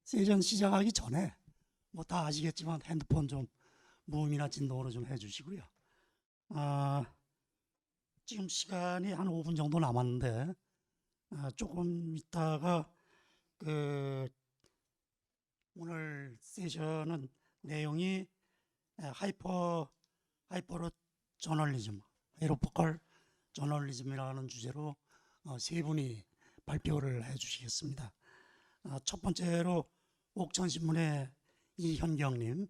세션 시작하기 전에 뭐 다 아시겠지만 핸드폰 좀 무음이나 진동으로 좀 해주시고요. 지금 시간이 한 5분 정도 남았는데 조금 있다가 오늘 세션은 내용이 하이퍼로 저널리즘, 하이로포컬 저널리즘이라는 주제로 세 분이 발표를 해주시겠습니다. 첫 번째로 옥천신문의 이현경님,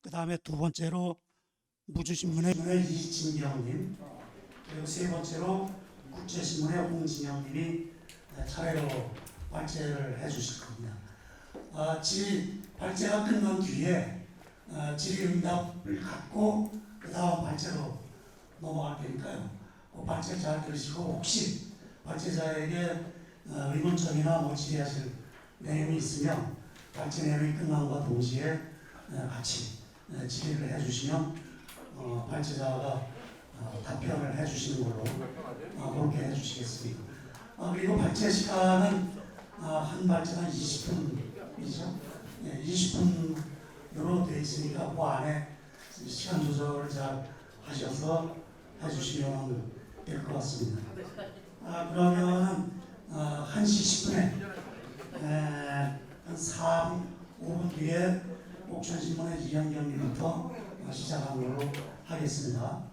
그 다음에 두 번째로 무주신문의 이진경님, 그리고 세 번째로 국제신문의 홍진영님이 차례로 발제를 해주실 겁니다. 발제가 끝난 뒤에 질의응답을 갖고 그 다음 발제로 넘어갈 테니까요. 그 발제 잘 들으시고 혹시 발제자에게 의문점이나 뭐 질의하실 내용이 있으면 발제 내용이 끝난과 동시에 같이 질의를 해주시면 발제자가 답변을 해주시는 걸로 그렇게 해주시겠습니다. 그리고 발제 시간은 한 발제당 20분이죠. 20분으로 되어 있으니까 그 안에 시간 조절을 잘 하셔서 해주시면 될 것 같습니다. 그러면은 1시 10분에 한 4분, 5분 뒤에 옥천신문의 이현경님부터 시작하는 걸로 하겠습니다.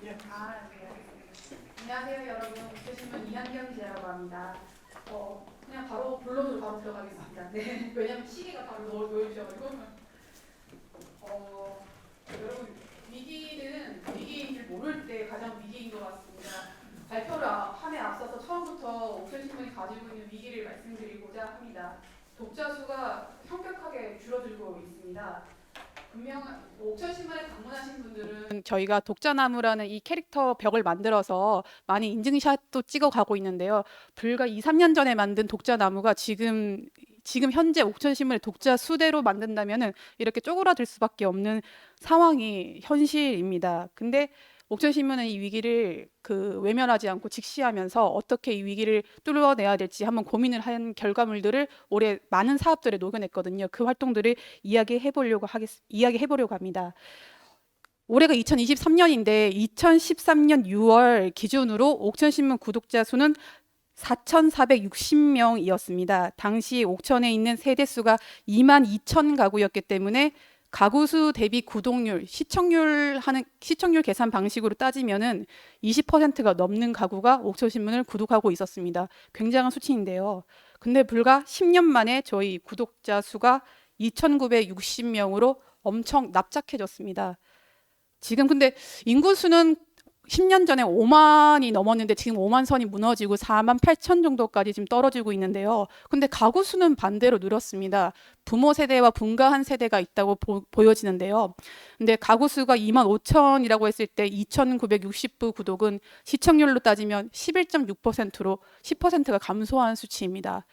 네. 안녕하세요 여러분, 옥천신문 이현경 기자라고 합니다. 그냥 바로 본론으로 바로 들어가겠습니다. 네, 왜냐면 시계가 바로 놓여주셔가지고. 여러분, 위기인 줄 모를 때 가장 위기인 것 같습니다. 발표를 함에 앞서서 처음부터 옥천신문이 가지고 있는 위기를 말씀드리고자 합니다. 독자 수가 현격하게 줄어들고 있습니다. 옥천신문에 방문하신 분들은 저희가 독자나무라는 이 캐릭터 벽을 만들어서 많이 인증샷도 찍어가고 있는데요. 불과 2, 3년 전에 만든 독자나무가 지금 현재 옥천신문의 독자 수대로 만든다면 이렇게 쪼그라들 수밖에 없는 상황이 현실입니다. 근데 옥천신문은 이 위기를 외면하지 않고 직시하면서 어떻게 이 위기를 뚫어내야 될지 한번 고민을 한 결과물들을 올해 많은 사업들에 녹여냈거든요. 그 활동들을 이야기해 보려고 합니다. 올해가 2023년인데 2013년 6월 기준으로 옥천신문 구독자 수는 4,460명이었습니다. 당시 옥천에 있는 세대수가 22,000 가구였기 때문에 가구 수 대비 구독률, 시청률 계산 방식으로 따지면은 20%가 넘는 가구가 옥천신문을 구독하고 있었습니다. 굉장한 수치인데요. 근데 불과 10년 만에 저희 구독자 수가 2,960명으로 엄청 납작해졌습니다. 지금 근데 인구수는 10년 전에 5만이 넘었는데 지금 5만 선이 무너지고 4만 8천 정도까지 지금 떨어지고 있는데요. 근데 가구 수는 반대로 늘었습니다. 부모 세대와 분가한 세대가 있다고 보여지는데요. 근데 가구 수가 2만 5천이라고 했을 때 2,960부 구독은 시청률로 따지면 11.6%로 10%가 감소한 수치입니다.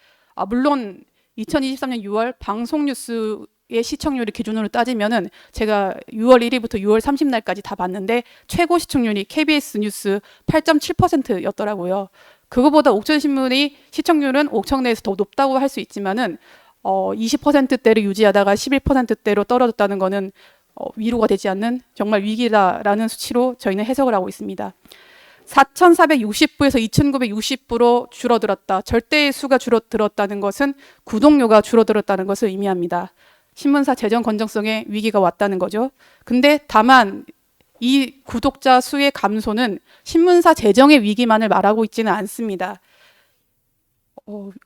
물론 2023년 6월 방송 뉴스의 시청률을 기준으로 따지면은 제가 6월 1일부터 6월 30날까지 다 봤는데 최고 시청률이 KBS 뉴스 8.7%였더라고요. 그거보다 옥천신문의 시청률은 옥천 내에서 더 높다고 할 수 있지만은 20%대를 유지하다가 11%대로 떨어졌다는 거는 위로가 되지 않는 정말 위기다라는 수치로 저희는 해석을 하고 있습니다. 4,460부에서 2,960부로 줄어들었다. 절대의 수가 줄어들었다는 것은 구독료가 줄어들었다는 것을 의미합니다. 신문사 재정 건전성에 위기가 왔다는 거죠. 근데 다만 이 구독자 수의 감소는 신문사 재정의 위기만을 말하고 있지는 않습니다.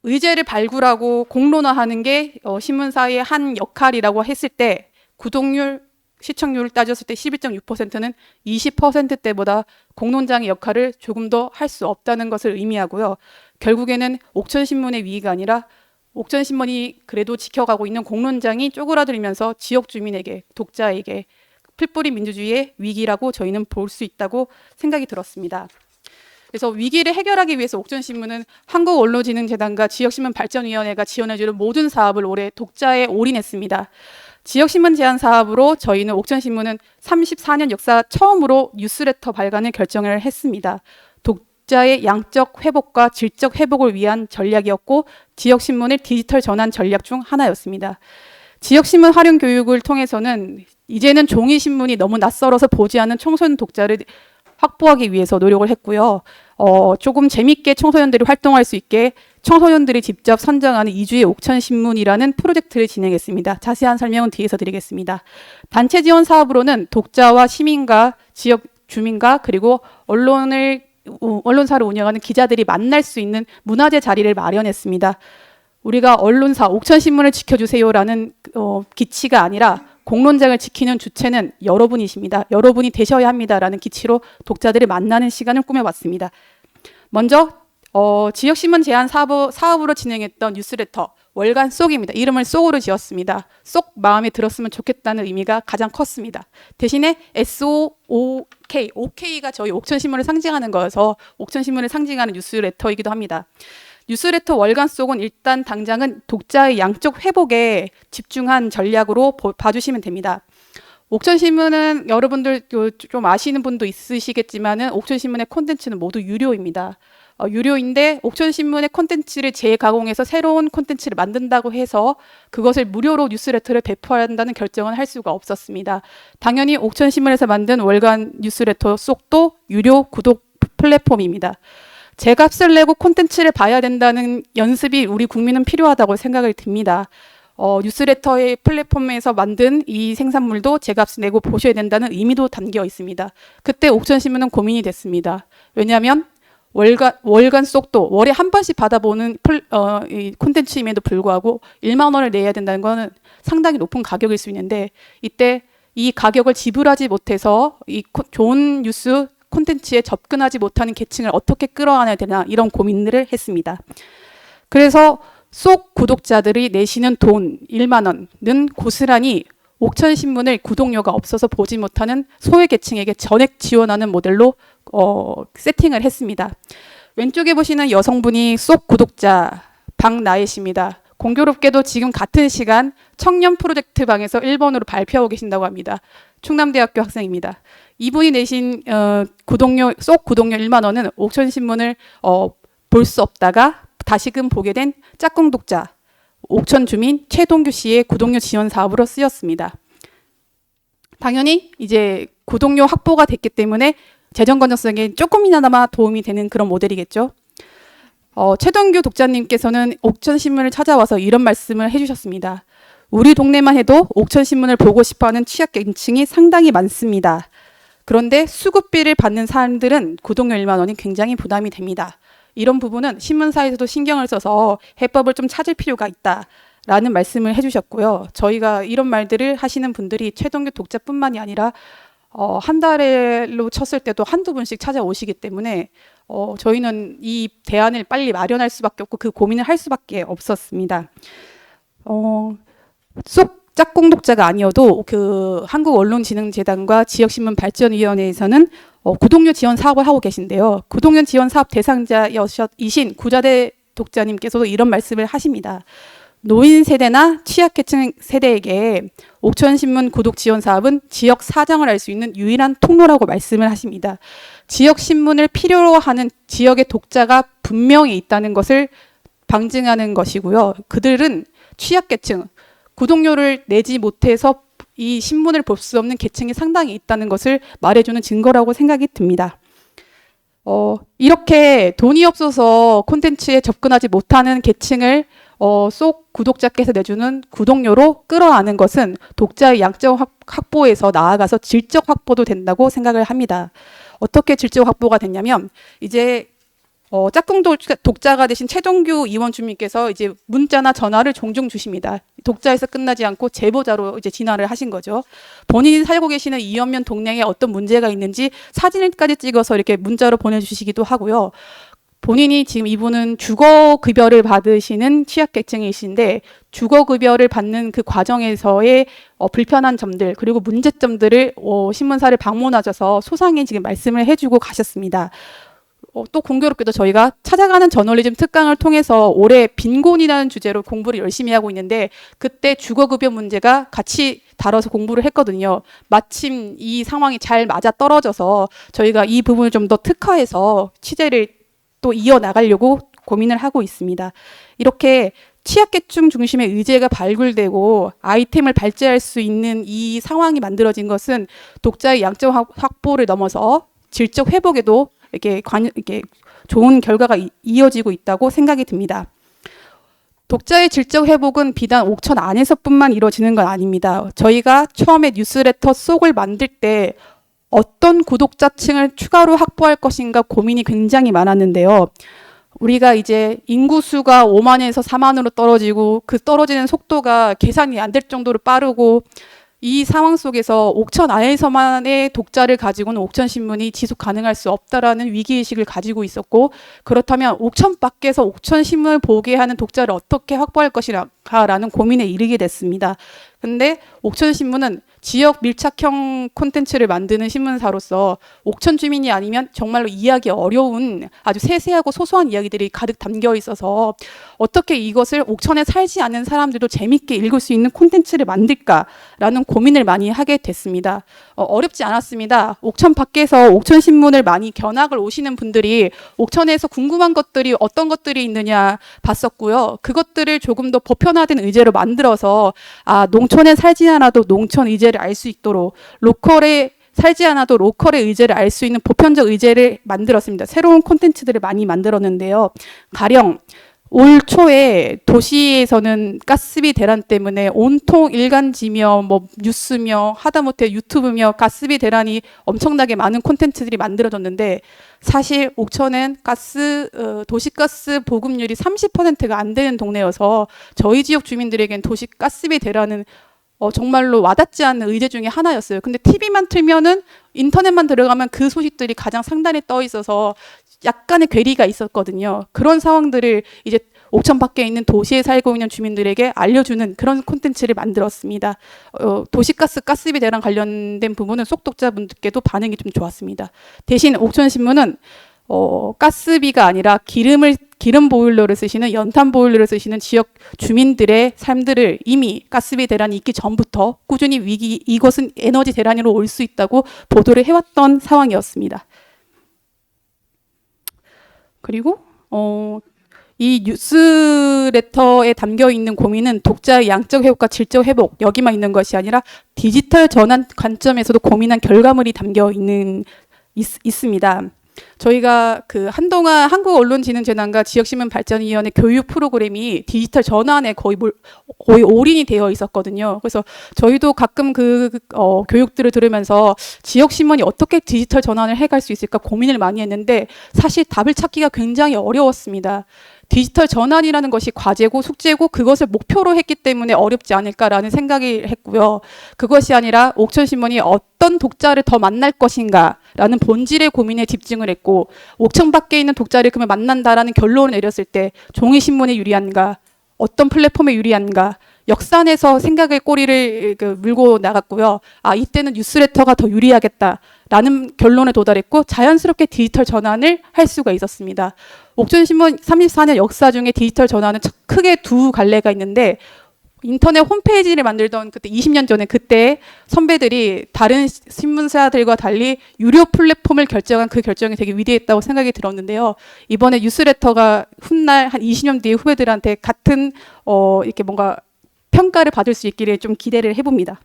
의제를 발굴하고 공론화하는 게 신문사의 한 역할이라고 했을 때 구독률, 시청률을 따졌을 때 11.6%는 20%대보다 공론장의 역할을 조금 더 할 수 없다는 것을 의미하고요. 결국에는 옥천신문의 위기가 아니라 옥천신문이 그래도 지켜가고 있는 공론장이 쪼그라들면서 지역 주민에게, 독자에게 풀뿌리 민주주의의 위기라고 저희는 볼 수 있다고 생각이 들었습니다. 그래서 위기를 해결하기 위해서 옥천신문은 한국언론진흥재단과 지역신문발전위원회가 지원해주는 모든 사업을 올해 독자에 올인했습니다. 지역신문 제안 사업으로 저희는 옥천신문은 34년 역사 처음으로 뉴스레터 발간을 결정을 했습니다. 독자의 양적 회복과 질적 회복을 위한 전략이었고 지역신문을 디지털 전환 전략 중 하나였습니다. 지역신문 활용 교육을 통해서는 이제는 종이신문이 너무 낯설어서 보지 않는 청소년 독자를 확보하기 위해서 노력을 했고요. 조금 재밌게 청소년들이 활동할 수 있게 청소년들이 직접 선정하는 이주의 옥천신문이라는 프로젝트를 진행했습니다. 자세한 설명은 뒤에서 드리겠습니다. 단체 지원 사업으로는 독자와 시민과 지역 주민과 그리고 언론사를 운영하는 기자들이 만날 수 있는 문화재 자리를 마련했습니다. 우리가 언론사 옥천신문을 지켜주세요라는 기치가 아니라 공론장을 지키는 주체는 여러분이십니다. 여러분이 되셔야 합니다라는 기치로 독자들을 만나는 시간을 꾸며봤습니다. 먼저 지역신문 제안 사업으로 진행했던 뉴스레터 월간 쏙입니다. 이름을 쏙으로 지었습니다. 쏙 마음에 들었으면 좋겠다는 의미가 가장 컸습니다. 대신에 SOOK, OK가 저희 옥천신문을 상징하는 거여서 옥천신문을 상징하는 뉴스레터이기도 합니다. 뉴스레터 월간 쏙은 일단 당장은 독자의 양적 회복에 집중한 전략으로 봐주시면 됩니다. 옥천신문은 여러분들 좀 아시는 분도 있으시겠지만은 옥천신문의 콘텐츠는 모두 유료입니다. 유료인데 옥천신문의 콘텐츠를 재가공해서 새로운 콘텐츠를 만든다고 해서 그것을 무료로 뉴스레터를 배포한다는 결정은 할 수가 없었습니다. 당연히 옥천신문에서 만든 월간 뉴스레터 쏙도 유료 구독 플랫폼입니다. 제값을 내고 콘텐츠를 봐야 된다는 연습이 우리 국민은 필요하다고 생각을 듭니다. 뉴스레터의 플랫폼에서 만든 이 생산물도 제값을 내고 보셔야 된다는 의미도 담겨 있습니다. 그때 옥천신문은 고민이 됐습니다. 왜냐하면 월간 쏙도 월에 한 번씩 받아보는 이 콘텐츠임에도 불구하고 1만 원을 내야 된다는 것은 상당히 높은 가격일 수 있는데 이때 이 가격을 지불하지 못해서 이 좋은 뉴스 콘텐츠에 접근하지 못하는 계층을 어떻게 끌어안아야 되나 이런 고민들을 했습니다. 그래서 쏙 구독자들이 내시는 돈 1만 원은 고스란히 옥천신문을 구독료가 없어서 보지 못하는 소외계층에게 전액 지원하는 모델로 세팅을 했습니다. 왼쪽에 보시는 여성분이 쏙 구독자 박나혜씨입니다. 공교롭게도 지금 같은 시간 청년 프로젝트 방에서 1번으로 발표하고 계신다고 합니다. 충남대학교 학생입니다. 이분이 내신 쏙 구독료 1만 원은 옥천신문을 볼 수 없다가 다시금 보게 된 짝꿍 독자 옥천 주민 최동규 씨의 구독료 지원 사업으로 쓰였습니다. 당연히 이제 구독료 확보가 됐기 때문에 재정 건전성에 조금이나마 도움이 되는 그런 모델이겠죠. 최동규 독자님께서는 옥천신문을 찾아와서 이런 말씀을 해주셨습니다. 우리 동네만 해도 옥천신문을 보고 싶어하는 취약계층이 상당히 많습니다. 그런데 수급비를 받는 사람들은 구독료 1만 원이 굉장히 부담이 됩니다. 이런 부분은 신문사에서도 신경을 써서 해법을 좀 찾을 필요가 있다라는 말씀을 해주셨고요. 저희가 이런 말들을 하시는 분들이 최동규 독자뿐만이 아니라 한 달로 쳤을 때도 한두 분씩 찾아오시기 때문에 저희는 이 대안을 빨리 마련할 수밖에 없고 그 고민을 할 수밖에 없었습니다. 쏙 짝꿍 독자가 아니어도 그 한국언론진흥재단과 지역신문발전위원회에서는 구독료 지원 사업을 하고 계신데요. 구독료 지원 사업 대상자이신 구자대 독자님께서도 이런 말씀을 하십니다. 노인 세대나 취약계층 세대에게 옥천신문 구독 지원 사업은 지역 사정을 알 수 있는 유일한 통로라고 말씀을 하십니다. 지역신문을 필요로 하는 지역의 독자가 분명히 있다는 것을 방증하는 것이고요. 그들은 취약계층, 구독료를 내지 못해서 이 신문을 볼 수 없는 계층이 상당히 있다는 것을 말해주는 증거라고 생각이 듭니다. 이렇게 돈이 없어서 콘텐츠에 접근하지 못하는 계층을 쏙 구독자께서 내주는 구독료로 끌어안는 것은 독자의 양적 확보에서 나아가서 질적 확보도 된다고 생각을 합니다. 어떻게 질적 확보가 됐냐면 이제 짝꿍 독자가 되신 최동규 의원 주민께서 이제 문자나 전화를 종종 주십니다. 독자에서 끝나지 않고 제보자로 이제 진화를 하신 거죠. 본인이 살고 계시는 이연면 동네에 어떤 문제가 있는지 사진을까지 찍어서 이렇게 문자로 보내주시기도 하고요. 본인이 지금 이분은 주거급여를 받으시는 취약계층이신데 주거급여를 받는 그 과정에서의 불편한 점들 그리고 문제점들을 신문사를 방문하셔서 소상히 지금 말씀을 해주고 가셨습니다. 또 공교롭게도 저희가 찾아가는 저널리즘 특강을 통해서 올해 빈곤이라는 주제로 공부를 열심히 하고 있는데 그때 주거급여 문제가 같이 다뤄서 공부를 했거든요. 마침 이 상황이 잘 맞아 떨어져서 저희가 이 부분을 좀 더 특화해서 취재를 또 이어나가려고 고민을 하고 있습니다. 이렇게 취약계층 중심의 의제가 발굴되고 아이템을 발제할 수 있는 이 상황이 만들어진 것은 독자의 양적 확보를 넘어서 질적 회복에도 이렇게 좋은 결과가 이어지고 있다고 생각이 듭니다. 독자의 질적 회복은 비단 옥천 안에서뿐만 이루어지는 건 아닙니다. 저희가 처음에 뉴스레터 속을 만들 때 어떤 구독자층을 추가로 확보할 것인가 고민이 굉장히 많았는데요. 우리가 이제 인구수가 5만에서 4만으로 떨어지고 그 떨어지는 속도가 계산이 안 될 정도로 빠르고 이 상황 속에서 옥천 안에서만의 독자를 가지고는 옥천 신문이 지속 가능할 수 없다라는 위기의식을 가지고 있었고, 그렇다면 옥천 밖에서 옥천 신문을 보게 하는 독자를 어떻게 확보할 것인가라는 고민에 이르게 됐습니다. 근데 옥천 신문은 지역 밀착형 콘텐츠를 만드는 신문사로서 옥천 주민이 아니면 정말로 이해하기 어려운 아주 세세하고 소소한 이야기들이 가득 담겨 있어서 어떻게 이것을 옥천에 살지 않는 사람들도 재밌게 읽을 수 있는 콘텐츠를 만들까라는 고민을 많이 하게 됐습니다. 어렵지 않았습니다. 옥천 밖에서 옥천 신문을 많이 견학을 오시는 분들이 옥천에서 궁금한 것들이 어떤 것들이 있느냐 봤었고요. 그것들을 조금 더 보편화된 의제로 만들어서 농촌에 살지 않아도 농촌 의제를 알 수 있도록, 로컬에 살지 않아도 로컬의 의제를 알 수 있는 보편적 의제를 만들었습니다. 새로운 콘텐츠들을 많이 만들었는데요. 가령 올 초에 도시에서는 가스비 대란 때문에 온통 일간지며 뉴스며 하다못해 유튜브며 가스비 대란이 엄청나게 많은 콘텐츠들이 만들어졌는데, 사실 옥천은 도시가스 보급률이 30%가 안 되는 동네여서 저희 지역 주민들에겐 도시가스비 대란은 정말로 와닿지 않는 의제 중에 하나였어요. 근데 TV만 틀면은, 인터넷만 들어가면 그 소식들이 가장 상단에 떠 있어서 약간의 괴리가 있었거든요. 그런 상황들을 이제 옥천 밖에 있는 도시에 살고 있는 주민들에게 알려주는 그런 콘텐츠를 만들었습니다. 도시가스 가스비 대란 관련된 부분은 속독자분들께도 반응이 좀 좋았습니다. 대신 옥천신문은 가스비가 아니라 기름 보일러를 쓰시는, 연탄 보일러를 쓰시는 지역 주민들의 삶들을 이미 가스비 대란이 있기 전부터 꾸준히 이것은 에너지 대란으로 올 수 있다고 보도를 해왔던 상황이었습니다. 그리고 이 뉴스레터에 담겨 있는 고민은 독자의 양적 회복과 질적 회복, 여기만 있는 것이 아니라 디지털 전환 관점에서도 고민한 결과물이 담겨 있습니다. 저희가 한동안 한국언론진흥재단과 지역신문발전위원회 교육 프로그램이 디지털 전환에 거의 올인이 되어 있었거든요. 그래서 저희도 가끔 교육들을 들으면서 지역신문이 어떻게 디지털 전환을 해갈 수 있을까 고민을 많이 했는데, 사실 답을 찾기가 굉장히 어려웠습니다. 디지털 전환이라는 것이 과제고 숙제고 그것을 목표로 했기 때문에 어렵지 않을까라는 생각이 했고요. 그것이 아니라 옥천신문이 어떤 독자를 더 만날 것인가라는 본질의 고민에 집중을 했고, 옥천 밖에 있는 독자를 그러면 만난다라는 결론을 내렸을 때 종이신문에 유리한가, 어떤 플랫폼에 유리한가, 역산해서 생각의 꼬리를 물고 나갔고요. 이때는 뉴스레터가 더 유리하겠다라는 결론에 도달했고, 자연스럽게 디지털 전환을 할 수가 있었습니다. 옥천신문 34년 역사 중에 디지털 전환은 크게 두 갈래가 있는데, 인터넷 홈페이지를 만들던 그때 20년 전에 그때 선배들이 다른 신문사들과 달리 유료 플랫폼을 결정한 그 결정이 되게 위대했다고 생각이 들었는데요. 이번에 뉴스레터가 훗날 한 20년 뒤에 후배들한테 같은 이렇게 뭔가 평가를 받을 수 있기를 좀 기대를 해봅니다.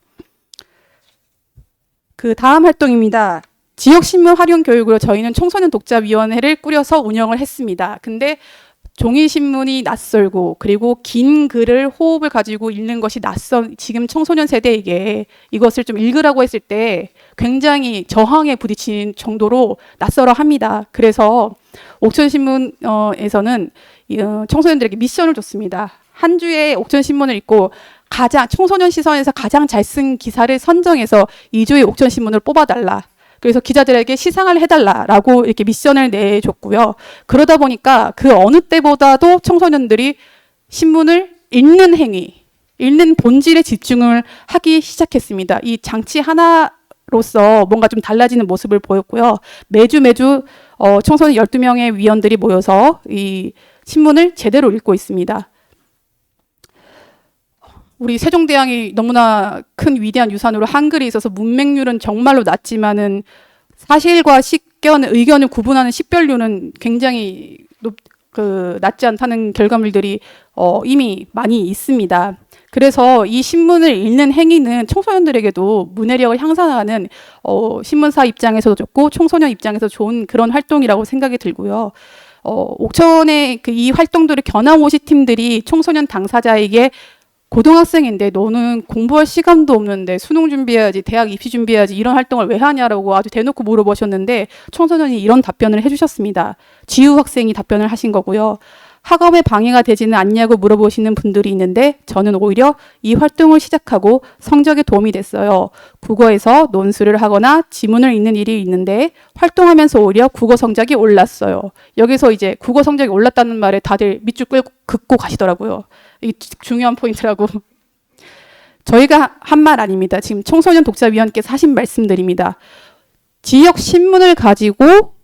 그 다음 활동입니다. 지역신문 활용 교육으로 저희는 청소년 독자위원회를 꾸려서 운영을 했습니다. 근데 종이신문이 낯설고, 그리고 긴 글을 호흡을 가지고 읽는 것이 낯선 지금 청소년 세대에게 이것을 좀 읽으라고 했을 때 굉장히 저항에 부딪힌 정도로 낯설어 합니다. 그래서 옥천신문에서는 청소년들에게 미션을 줬습니다. 한 주에 옥천신문을 읽고 청소년 시선에서 가장 잘 쓴 기사를 선정해서 2주의 옥천신문을 뽑아달라. 그래서 기자들에게 시상을 해달라라고 이렇게 미션을 내줬고요. 그러다 보니까 그 어느 때보다도 청소년들이 신문을 읽는 행위, 읽는 본질에 집중을 하기 시작했습니다. 이 장치 하나로서 뭔가 좀 달라지는 모습을 보였고요. 매주 청소년 12명의 위원들이 모여서 이 신문을 제대로 읽고 있습니다. 우리 세종대왕이 너무나 큰 위대한 유산으로 한글이 있어서 문맹률은 정말로 낮지만은 사실과 의견을 구분하는 식별률은 굉장히 낮지 않다는 결과물들이 이미 많이 있습니다. 그래서 이 신문을 읽는 행위는 청소년들에게도 문해력을 향상하는 신문사 입장에서도 좋고 청소년 입장에서 좋은 그런 활동이라고 생각이 들고요. 옥천의 이 활동들을 견학오시 팀들이 청소년 당사자에게 고등학생인데 너는 공부할 시간도 없는데 수능 준비해야지, 대학 입시 준비해야지 이런 활동을 왜 하냐라고 아주 대놓고 물어보셨는데 청소년이 이런 답변을 해주셨습니다. 지우 학생이 답변을 하신 거고요. 학업에 방해가 되지는 않냐고 물어보시는 분들이 있는데 저는 오히려 이 활동을 시작하고 성적에 도움이 됐어요. 국어에서 논술을 하거나 지문을 읽는 일이 있는데 활동하면서 오히려 국어 성적이 올랐어요. 여기서 이제 국어 성적이 올랐다는 말에 다들 밑줄 긋고 가시더라고요. 이게 중요한 포인트라고. 저희가 한 말 아닙니다. 지금 청소년 독자위원께서 하신 말씀드립니다. 지역 신문을 가지고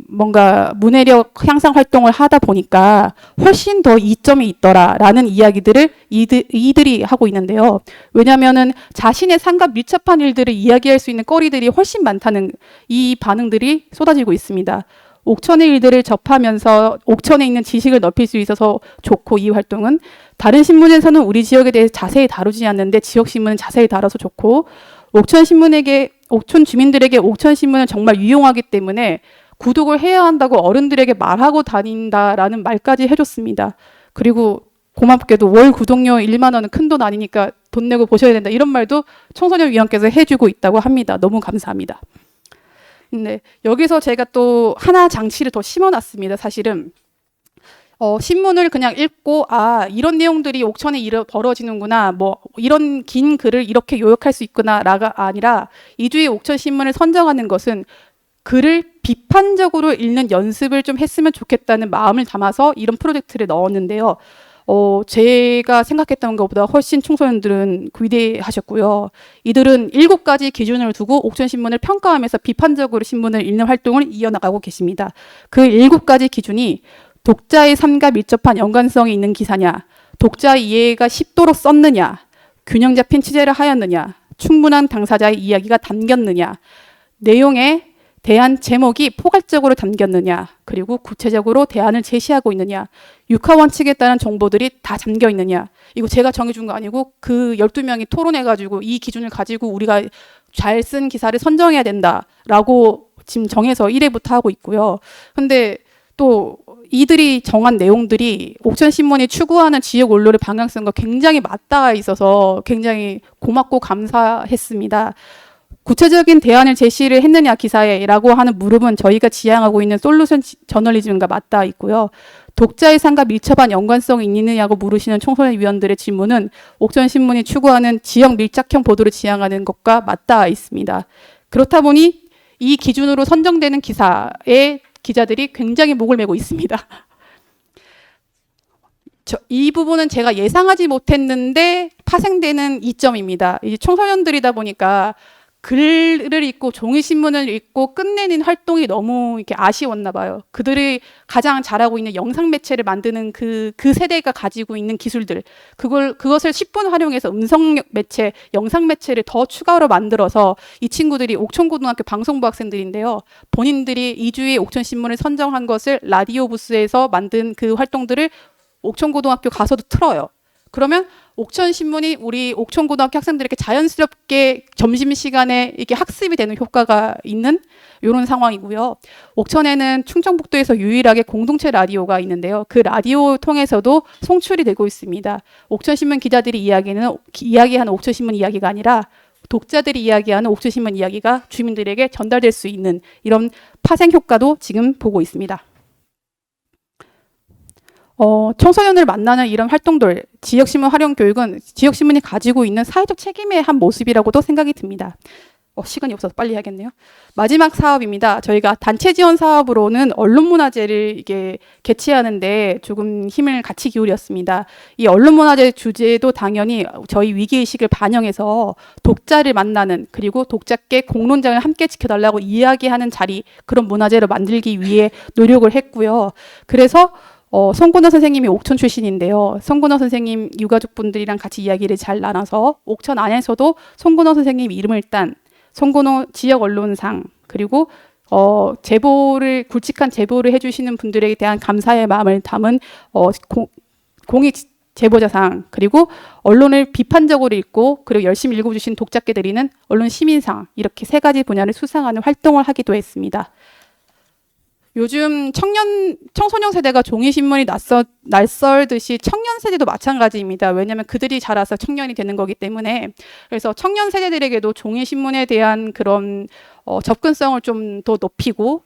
뭔가 문해력 향상 활동을 하다 보니까 훨씬 더 이점이 있더라라는 이야기들을 이들이 하고 있는데요. 왜냐하면은 자신의 삶과 밀접한 일들을 이야기할 수 있는 거리들이 훨씬 많다는 이 반응들이 쏟아지고 있습니다. 옥천의 일들을 접하면서 옥천에 있는 지식을 넓힐 수 있어서 좋고 이 활동은 다른 신문에서는 우리 지역에 대해 자세히 다루지 않는데 지역 신문은 자세히 다뤄서 좋고 옥천 주민들에게 옥천 신문은 정말 유용하기 때문에 구독을 해야 한다고 어른들에게 말하고 다닌다라는 말까지 해줬습니다. 그리고 고맙게도 월 구독료 1만 원은 큰 돈 아니니까 돈 내고 보셔야 된다 이런 말도 청소년위원께서 해주고 있다고 합니다. 너무 감사합니다. 근데 여기서 제가 또 하나 장치를 더 심어놨습니다. 사실은 신문을 그냥 읽고 이런 내용들이 옥천에 벌어지는구나, 뭐 이런 긴 글을 이렇게 요약할 수 있구나라가 아니라 이주의 옥천 신문을 선정하는 것은 글을 비판적으로 읽는 연습을 좀 했으면 좋겠다는 마음을 담아서 이런 프로젝트를 넣었는데요. 제가 생각했던 것보다 훨씬 청소년들은 위대하셨고요. 이들은 7가지 기준을 두고 옥천신문을 평가하면서 비판적으로 신문을 읽는 활동을 이어나가고 계십니다. 그 7가지 기준이 독자의 삶과 밀접한 연관성이 있는 기사냐, 독자 이해가 쉽도록 썼느냐, 균형 잡힌 취재를 하였느냐, 충분한 당사자의 이야기가 담겼느냐, 내용에 대한 제목이 포괄적으로 담겼느냐, 그리고 구체적으로 대안을 제시하고 있느냐, 육하 원칙에 따른 정보들이 다 담겨 있느냐. 이거 제가 정해준 거 아니고 그 12명이 토론해가지고 이 기준을 가지고 우리가 잘 쓴 기사를 선정해야 된다라고 지금 정해서 1회부터 하고 있고요. 근데 또 이들이 정한 내용들이 옥천신문이 추구하는 지역 언론의 방향성과 굉장히 맞닿아 있어서 굉장히 고맙고 감사했습니다. 구체적인 대안을 제시를 했느냐 기사에라고 하는 물음은 저희가 지향하고 있는 솔루션 저널리즘과 맞닿아 있고요. 독자의 삶과 밀접한 연관성이 있느냐고 물으시는 청소년 위원들의 질문은 옥천신문이 추구하는 지역 밀착형 보도를 지향하는 것과 맞닿아 있습니다. 그렇다 보니 이 기준으로 선정되는 기사의 기자들이 굉장히 목을 메고 있습니다. 이 부분은 제가 예상하지 못했는데 파생되는 이점입니다. 이제 청소년들이다 보니까 글을 읽고 종이신문을 읽고 끝내는 활동이 너무 이렇게 아쉬웠나 봐요. 그들이 가장 잘하고 있는 영상 매체를 만드는 그 세대가 가지고 있는 기술들, 그것을 10분 활용해서 음성 매체, 영상 매체를 더 추가로 만들어서 이 친구들이 옥천고등학교 방송부 학생들인데요. 본인들이 이주의 옥천신문을 선정한 것을 라디오 부스에서 만든 그 활동들을 옥천고등학교 가서도 틀어요. 그러면 옥천신문이 우리 옥천고등학교 학생들에게 자연스럽게 점심시간에 이게 학습이 되는 효과가 있는 이런 상황이고요. 옥천에는 충청북도에서 유일하게 공동체 라디오가 있는데요. 그 라디오 통해서도 송출이 되고 있습니다. 옥천신문 기자들이 이야기하는 옥천신문 이야기가 아니라 독자들이 이야기하는 옥천신문 이야기가 주민들에게 전달될 수 있는 이런 파생 효과도 지금 보고 있습니다. 청소년을 만나는 이런 활동들, 지역신문 활용 교육은 지역신문이 가지고 있는 사회적 책임의 한 모습이라고도 생각이 듭니다. 시간이 없어서 빨리 해야겠네요. 마지막 사업입니다. 저희가 단체 지원 사업으로는 언론문화제를 이게 개최하는데 조금 힘을 같이 기울였습니다. 이 언론문화제 주제도 당연히 저희 위기의식을 반영해서 독자를 만나는, 그리고 독자께 공론장을 함께 지켜달라고 이야기하는 자리, 그런 문화제를 만들기 위해 노력을 했고요. 그래서 송근호 선생님이 옥천 출신인데요. 송근호 선생님 유가족분들이랑 같이 이야기를 잘 나눠서 옥천 안에서도 송근호 선생님 이름을 딴 송근호 지역 언론상, 그리고 제보를 굵직한 제보를 해주시는 분들에 대한 감사의 마음을 담은 공익 제보자상, 그리고 언론을 비판적으로 읽고 그리고 열심히 읽어주신 독자께 드리는 언론 시민상, 이렇게 세 가지 분야를 수상하는 활동을 하기도 했습니다. 요즘 청소년 세대가 종이신문이 낯설듯이 청년 세대도 마찬가지입니다. 왜냐하면 그들이 자라서 청년이 되는 거기 때문에. 그래서 청년 세대들에게도 종이신문에 대한 그런 접근성을 좀 더 높이고,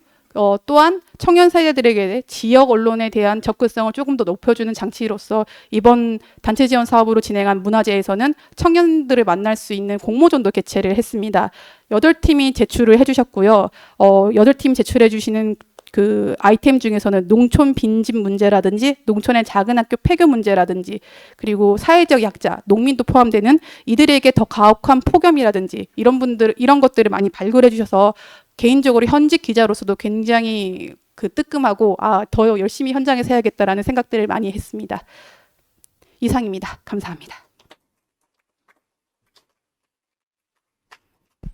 또한 청년 세대들에게 지역 언론에 대한 접근성을 조금 더 높여주는 장치로서 이번 단체 지원 사업으로 진행한 문화제에서는 청년들을 만날 수 있는 공모전도 개최를 했습니다. 8팀이 제출을 해주셨고요. 8팀 제출해 주시는 그 아이템 중에서는 농촌 빈집 문제라든지 농촌의 작은 학교 폐교 문제라든지, 그리고 사회적 약자, 농민도 포함되는 이들에게 더 가혹한 폭염이라든지 이런 것들을 많이 발굴해 주셔서 개인적으로 현직 기자로서도 굉장히 뜨끔하고 더 열심히 현장에서 해야겠다라는 생각들을 많이 했습니다. 이상입니다. 감사합니다.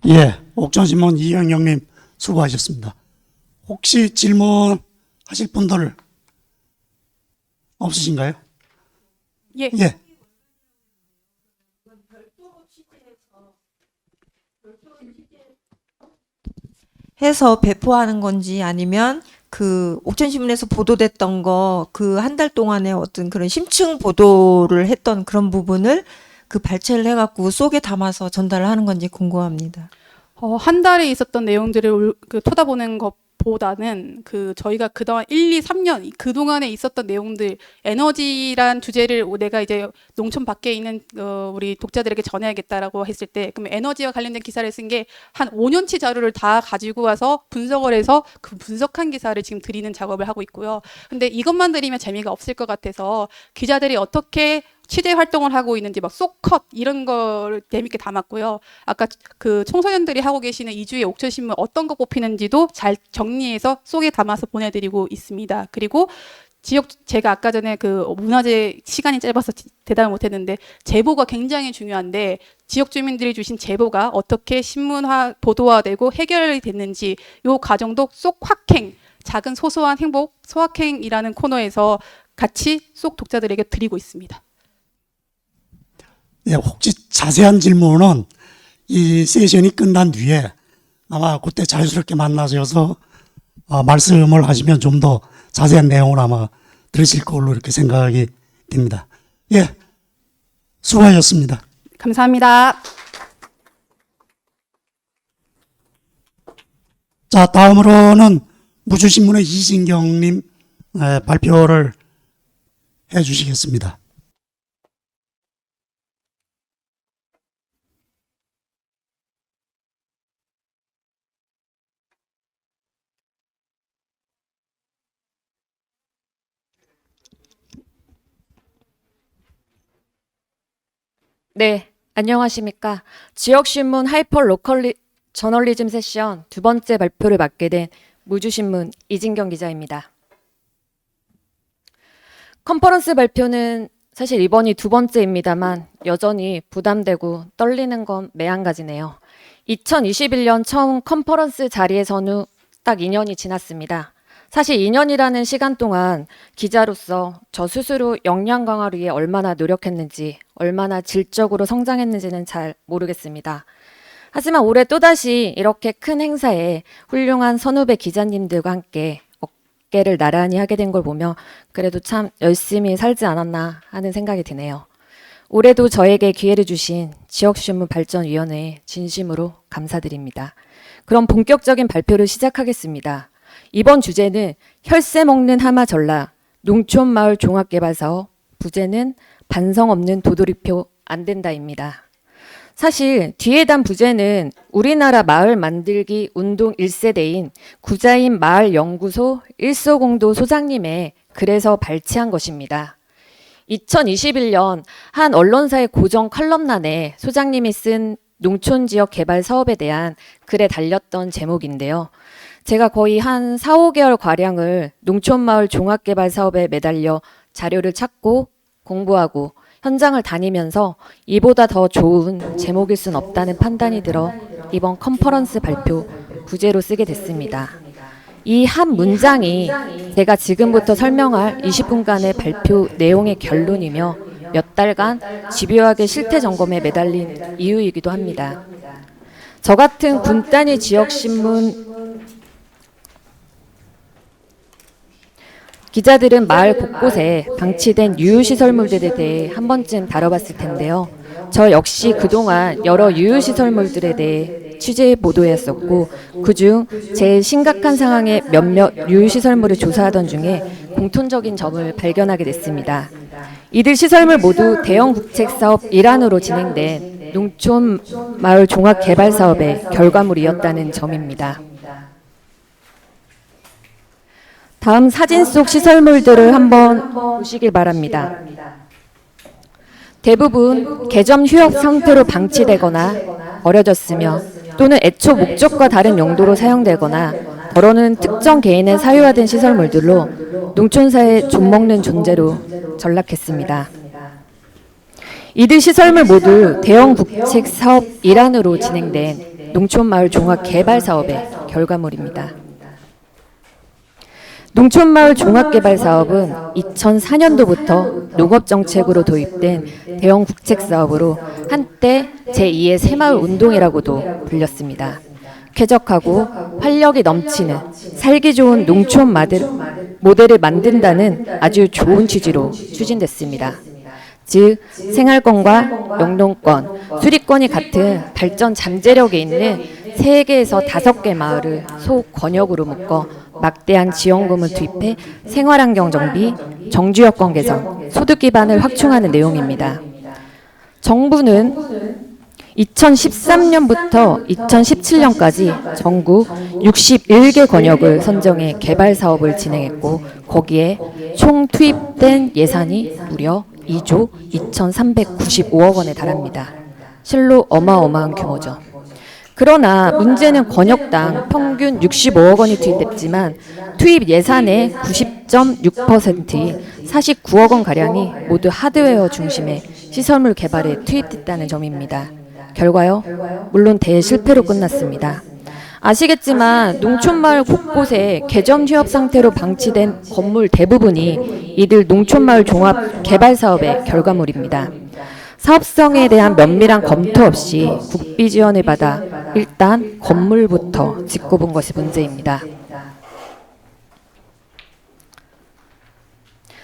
예, 옥천신문 이영영님 수고하셨습니다. 혹시 질문하실 분들 없으신가요? 예. 예. 해서 배포하는 건지, 아니면 그 옥천신문에서 보도됐던 거 그 한 달 동안에 어떤 그런 심층 보도를 했던 그런 부분을 그 발췌를 해갖고 속에 담아서 전달을 하는 건지 궁금합니다. 한 달에 있었던 내용들을 토다보는 것보다는 저희가 그동안 1, 2, 3년 그동안에 있었던 내용들, 에너지란 주제를 내가 이제 농촌 밖에 있는 우리 독자들에게 전해야겠다라고 했을 때, 그럼 에너지와 관련된 기사를 쓴 게 한 5년치 자료를 다 가지고 와서 분석을 해서 그 분석한 기사를 지금 드리는 작업을 하고 있고요. 근데 이것만 드리면 재미가 없을 것 같아서 기자들이 어떻게 취재 활동을 하고 있는지 쏙컷 이런 걸 재밌게 담았고요. 아까 그 청소년들이 하고 계시는 이주의 옥천신문 어떤 거 뽑히는지도 잘 정리해서 속에 담아서 보내드리고 있습니다. 그리고 제가 아까 전에 문화재 시간이 짧아서 대답을 못했는데, 제보가 굉장히 중요한데 지역 주민들이 주신 제보가 어떻게 신문화, 보도화되고 해결이 됐는지 이 과정도 쏙 확행, 작은 소소한 행복, 소확행이라는 코너에서 같이 쏙 독자들에게 드리고 있습니다. 예, 혹시 자세한 질문은 이 세션이 끝난 뒤에 아마 그때 자유스럽게 만나셔서 말씀을 하시면 좀 더 자세한 내용을 아마 들으실 걸로 이렇게 생각이 됩니다. 예, 수고하셨습니다. 감사합니다. 자, 다음으로는 무주신문의 이진경님 발표를 해 주시겠습니다. 네, 안녕하십니까. 지역신문 하이퍼 로컬 저널리즘 세션 두 번째 발표를 맡게 된 무주신문 이진경 기자입니다. 컨퍼런스 발표는 사실 이번이 두 번째입니다만 여전히 부담되고 떨리는 건 매한가지네요. 2021년 처음 컨퍼런스 자리에 선 후 딱 2년이 지났습니다. 사실 2년이라는 시간 동안 기자로서 저 스스로 역량 강화를 위해 얼마나 노력했는지, 얼마나 질적으로 성장했는지는 잘 모르겠습니다. 하지만 올해 또다시 이렇게 큰 행사에 훌륭한 선후배 기자님들과 함께 어깨를 나란히 하게 된 걸 보며 그래도 참 열심히 살지 않았나 하는 생각이 드네요. 올해도 저에게 기회를 주신 지역신문 발전위원회에 진심으로 감사드립니다. 그럼 본격적인 발표를 시작하겠습니다. 이번 주제는 혈세 먹는 하마 전라 농촌마을 종합개발사업, 부제는 반성 없는 도돌이표 안 된다입니다. 사실 뒤에 단 부제는 우리나라 마을 만들기 운동 1세대인 구자인 마을연구소 일소공도 소장님의 글에서 발췌한 것입니다. 2021년 한 언론사의 고정 컬럼란에 소장님이 쓴 농촌지역 개발 사업에 대한 글에 달렸던 제목인데요. 제가 거의 한 4, 5개월 가량을 농촌마을 종합개발 사업에 매달려 자료를 찾고 공부하고 현장을 다니면서 이보다 더 좋은 제목일 순 없다는 판단이 들어 이번 컨퍼런스 발표 부제로 쓰게 됐습니다. 이 한 문장이 제가 지금부터 설명할 20분간의 발표 내용의 결론이며 몇 달간 집요하게 실태 점검에 매달린 이유이기도 합니다. 저 같은 군 단위 지역신문 기자들은 마을 곳곳에 방치된 유휴시설물들에 대해 한 번쯤 다뤄봤을 텐데요. 저 역시 그동안 여러 유휴시설물들에 대해 취재 보도했었고 그중 제일 심각한 상황의 몇몇 유휴시설물을 조사하던 중에 공통적인 점을 발견하게 됐습니다. 이들 시설물 모두 대형 국책사업 일환으로 진행된 농촌 마을 종합 개발 사업의 결과물이었다는 점입니다. 다음 사진 속 시설물들을 한번 보시길 바랍니다. 대부분 개점 휴업 상태로 방치되거나 버려졌으며 또는 애초 목적과 다른 용도로 사용되거나 더러는 특정 개인의 사유화된 시설물들로 농촌사에 좀먹는 존재로 전락했습니다. 이들 시설물 모두 대형 국책 사업 일환으로 진행된 농촌마을 종합 개발 사업의 결과물입니다. 농촌마을 종합개발 사업은 2004년도부터 농업정책으로 도입된 대형 국책사업으로 한때 제2의 새마을 운동이라고도 불렸습니다. 쾌적하고 활력이 넘치는 살기 좋은 농촌 모델을 만든다는 아주 좋은 취지로 추진됐습니다. 즉 생활권과 영농권, 수리권이 같은 발전 잠재력이 있는 3개에서 5개 마을을 소권역으로 묶어 막대한 지원금을 투입해 생활환경 정비, 정주여건 개선, 소득 기반을 확충하는 내용입니다. 정부는 2013년부터 2017년까지 전국 61개 권역을 선정해 개발 사업을 진행했고 거기에 총 투입된 예산이 무려 2조 2,395억 원에 달합니다. 실로 어마어마한 규모죠. 그러나 문제는 권역당 평균 65억 원이 투입됐지만 투입 예산의 90.6%인 49억 원가량이 모두 하드웨어 중심의 시설물 개발에 투입됐다는 점입니다. 결과요? 물론 대실패로 끝났습니다. 아시겠지만 농촌마을 곳곳에 개점 휴업 상태로 방치된 건물 대부분이 이들 농촌마을 종합 개발 사업의 결과물입니다. 사업성에 대한 면밀한 검토 없이 국비 지원을 받아 일단 건물부터 짓고 본 것이 문제입니다.